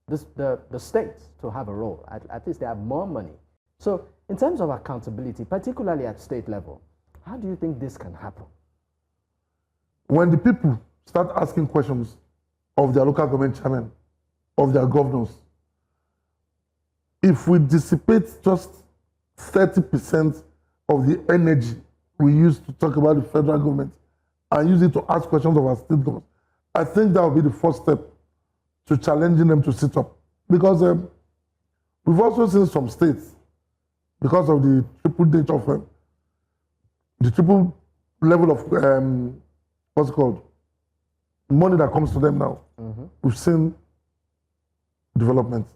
the states to have a role, at least they have more money. So in terms of accountability, particularly at state level, how do you think this can happen? When the people start asking questions of their local government chairman, of their governors, if we dissipate just 30% of the energy we use to talk about the federal government and use it to ask questions of our state government, I think that will be the first step to challenging them to sit up. Because we've also seen some states, because of the triple nature of the triple level of what's it called, money that comes to them now. We've seen development.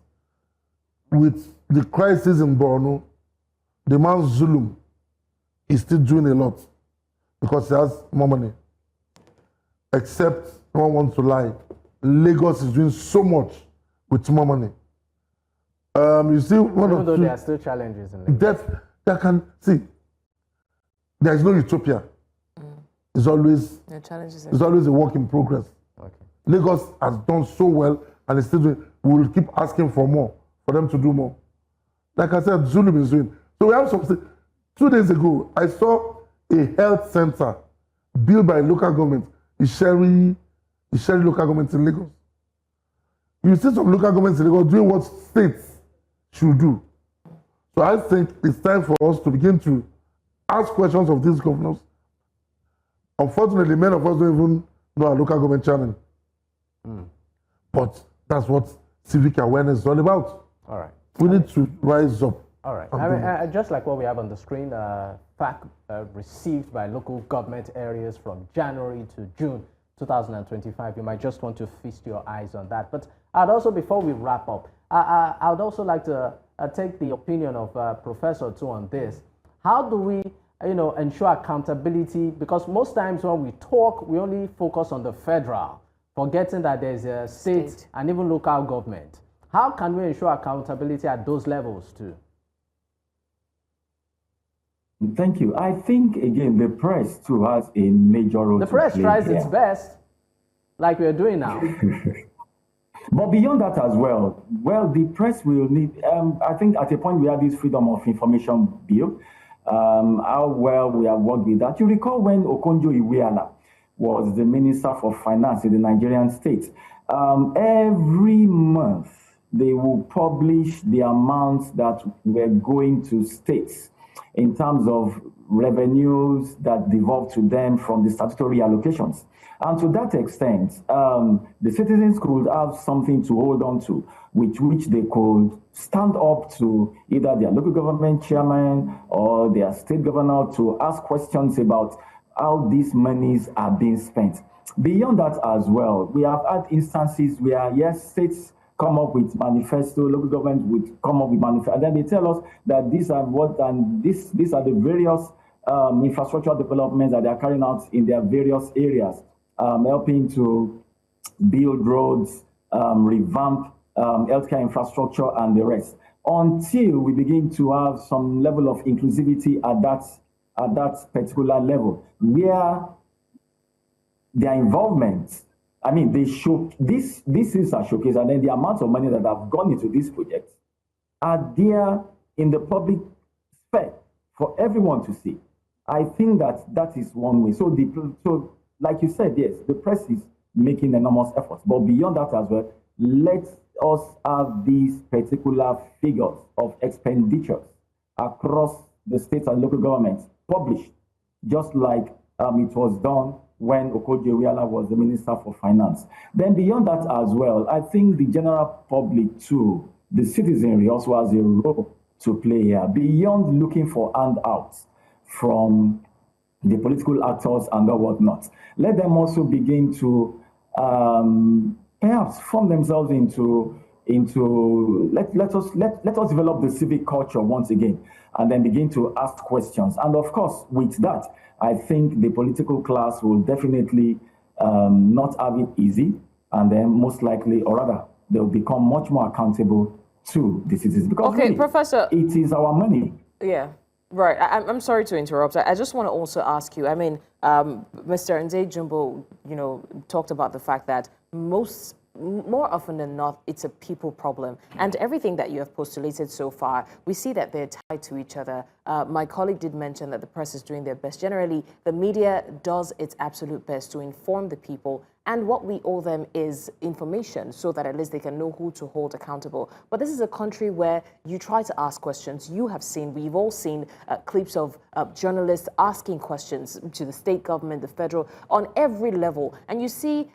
With the crisis in Borno, the man Zulum is still doing a lot because he has more money. Except, no one wants to lie, Lagos is doing so much with more money. You see, even though there are still challenges in Lagos. There is no utopia. It's always a work in progress. Okay. Lagos has done so well, and it's still doing. We will keep asking for more, for them to do more. Like I said, Zulum is doing. So we have some. 2 days ago, I saw a health center built by local government, Isheri local government in Lagos. You see some local governments in Lagos doing what states should do. So I think it's time for us to begin to ask questions of these governors. Unfortunately, many of us don't even know our local government chairman. But that's what civic awareness is all about. All right. We need to rise up. All right. I mean, just like what we have on the screen, fact received by local government areas from January to June 2025. You might just want to feast your eyes on that. But I'd also, before we wrap up, I would also like to take the opinion of Professor too on this. How do we ensure accountability? Because most times when we talk, we only focus on the federal, forgetting that there's a state and even local government. How can we ensure accountability at those levels too? Thank you. I think, again, the press too has a major role to play. The press tries its best, like we're doing now. But beyond that as well, the press will need, I think at a point we had this Freedom of Information Bill, how well we have worked with that. You recall when Okonjo-Iweala was the Minister for Finance in the Nigerian state, every month they will publish the amounts that were going to states in terms of revenues that devolve to them from the statutory allocations. And to that extent, the citizens could have something to hold on to, which they could stand up to either their local government chairman or their state governor to ask questions about how these monies are being spent. Beyond that as well, we have had instances where, yes, states come up with manifesto, local government would come up with manifesto, and then they tell us that these are what, and these are the various infrastructural developments that they are carrying out in their various areas, helping to build roads, revamp healthcare infrastructure, and the rest, until we begin to have some level of inclusivity at that particular level, where their involvement, I mean, they show this is a showcase, and then the amount of money that have gone into this project are there in the public sphere for everyone to see. I think that is one way. So like you said, yes, the press is making enormous efforts, but beyond that as well, let us have these particular figures of expenditures across the states and local governments published, just like it was done when Okoje-Iweala was the Minister for Finance. Then beyond that as well, I think the general public too, the citizenry also has a role to play here, beyond looking for handouts from the political actors and whatnot. Let them also begin to perhaps form themselves into let us develop the civic culture once again, and then begin to ask questions. And of course, with that, I think the political class will definitely not have it easy, and then most likely, or rather, they'll become much more accountable to the citizens. Because okay, really, Professor, it is our money. Yeah. Right. I'm sorry to interrupt. I just want to also ask you, I mean, Mr. Nze-Jumbo, talked about the fact that more often than not, it's a people problem. And everything that you have postulated so far, we see that they're tied to each other. My colleague did mention that the press is doing their best. Generally, the media does its absolute best to inform the people, and what we owe them is information so that at least they can know who to hold accountable. But this is a country where you try to ask questions. You have seen, we've all seen clips of journalists asking questions to the state government, the federal, on every level. And you see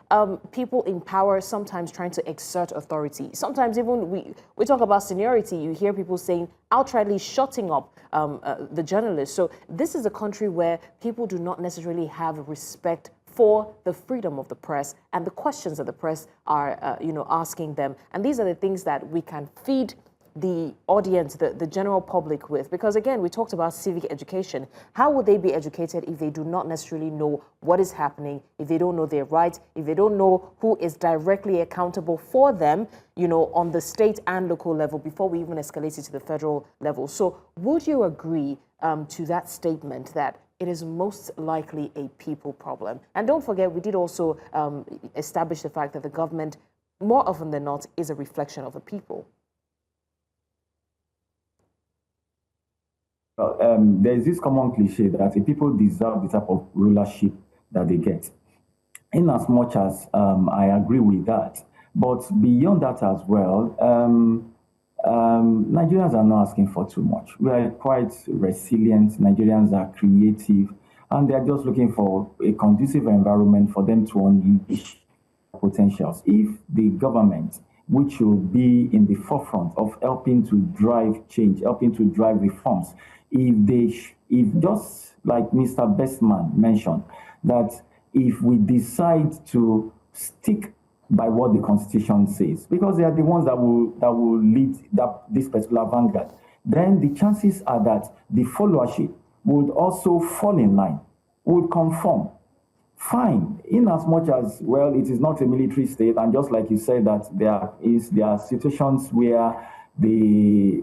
people in power sometimes trying to exert authority. Sometimes even we talk about seniority, you hear people saying, outrightly shutting up the journalists. So this is a country where people do not necessarily have respect for the freedom of the press and the questions that the press are, asking them. And these are the things that we can feed the audience, the general public with. Because again, we talked about civic education. How would they be educated if they do not necessarily know what is happening, if they don't know their rights, if they don't know who is directly accountable for them, on the state and local level before we even escalate it to the federal level? So would you agree to that statement that it is most likely a people problem? And don't forget, we did also establish the fact that the government, more often than not, is a reflection of the people. There's this common cliche that the people deserve the type of rulership that they get. In as much as I agree with that, but beyond that as well, Nigerians are not asking for too much. We are quite resilient. Nigerians are creative, and they are just looking for a conducive environment for them to unleash potentials. If the government, which will be in the forefront of helping to drive change, helping to drive reforms, if just like Mr. Bestman mentioned, that if we decide to stick by what the Constitution says, because they are the ones that will lead this particular vanguard, then the chances are that the followership would also fall in line, would conform. Fine, in as much as, well, it is not a military state, and just like you said, that there are situations where the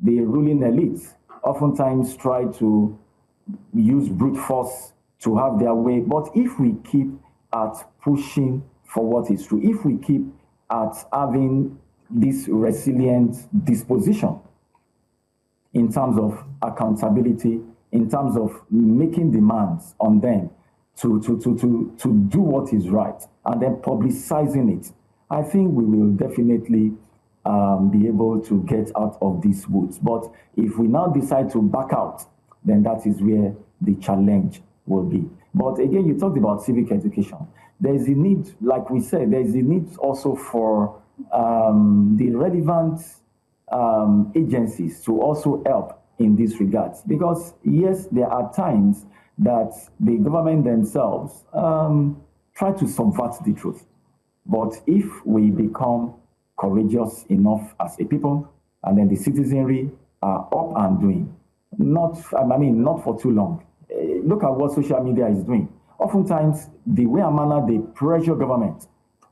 ruling elites oftentimes try to use brute force to have their way. But if we keep at pushing for what is true, if we keep at having this resilient disposition in terms of accountability, in terms of making demands on them to do what is right, and then publicizing it, I think we will definitely be able to get out of these woods. But if we now decide to back out, then that is where the challenge will be. But again, you talked about civic education. There's a need, like we said, there's a need also for the relevant agencies to also help in this regard. Because yes, there are times that the government themselves try to subvert the truth. But if we become courageous enough as a people, and then the citizenry are up and doing, not for too long. Look at what social media is doing. Oftentimes, the way and manner they pressure government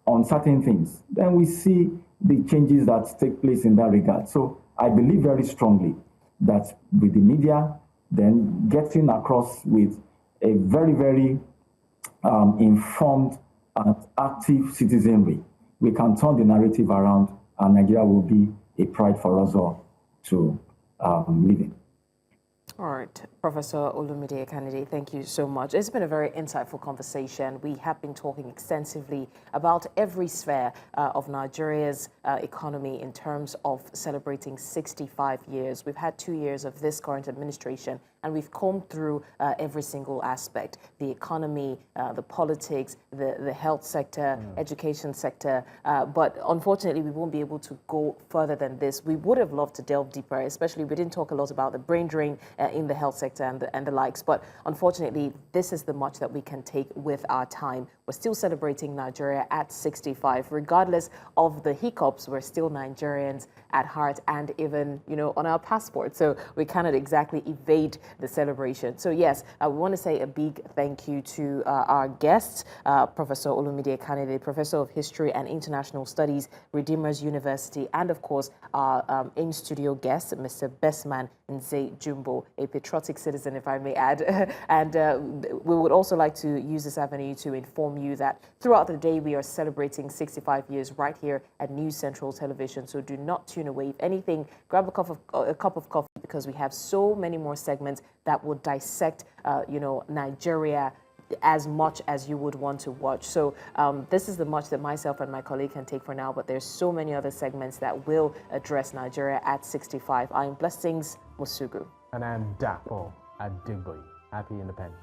on certain things, then we see the changes that take place in that regard. So I believe very strongly that with the media, then getting across with a very, very informed and active citizenry, we can turn the narrative around, and Nigeria will be a pride for us all to live in. All right, Professor Olumide Ekanede, thank you so much. It's been a very insightful conversation. We have been talking extensively about every sphere of Nigeria's economy in terms of celebrating 65 years. We've had 2 years of this current administration, and we've combed through every single aspect: the economy, the politics, the health sector, education sector. But unfortunately, we won't be able to go further than this. We would have loved to delve deeper, especially we didn't talk a lot about the brain drain in the health sector and the likes. But unfortunately, this is the much that we can take with our time. We're still celebrating Nigeria at 65. Regardless of the hiccups, we're still Nigerians at heart and even, on our passport. So we cannot exactly evade the celebration. So yes, I want to say a big thank you to our guests, Professor Olumide Ekanede, Professor of History and International Studies, Redeemers University, and of course our in-studio guest, Mr. Bestman Nze-Jumbo, a patriotic citizen, if I may add. And we would also like to use this avenue to inform you that throughout the day we are celebrating 65 years right here at News Central Television. So do not tune away. If anything, grab a cup of coffee, because we have so many more segments that will dissect, Nigeria as much as you would want to watch. So this is the much that myself and my colleague can take for now, but there's so many other segments that will address Nigeria at 65. I'm Blessings Mosugu. And I'm Dapo Adegboye. Happy Independence.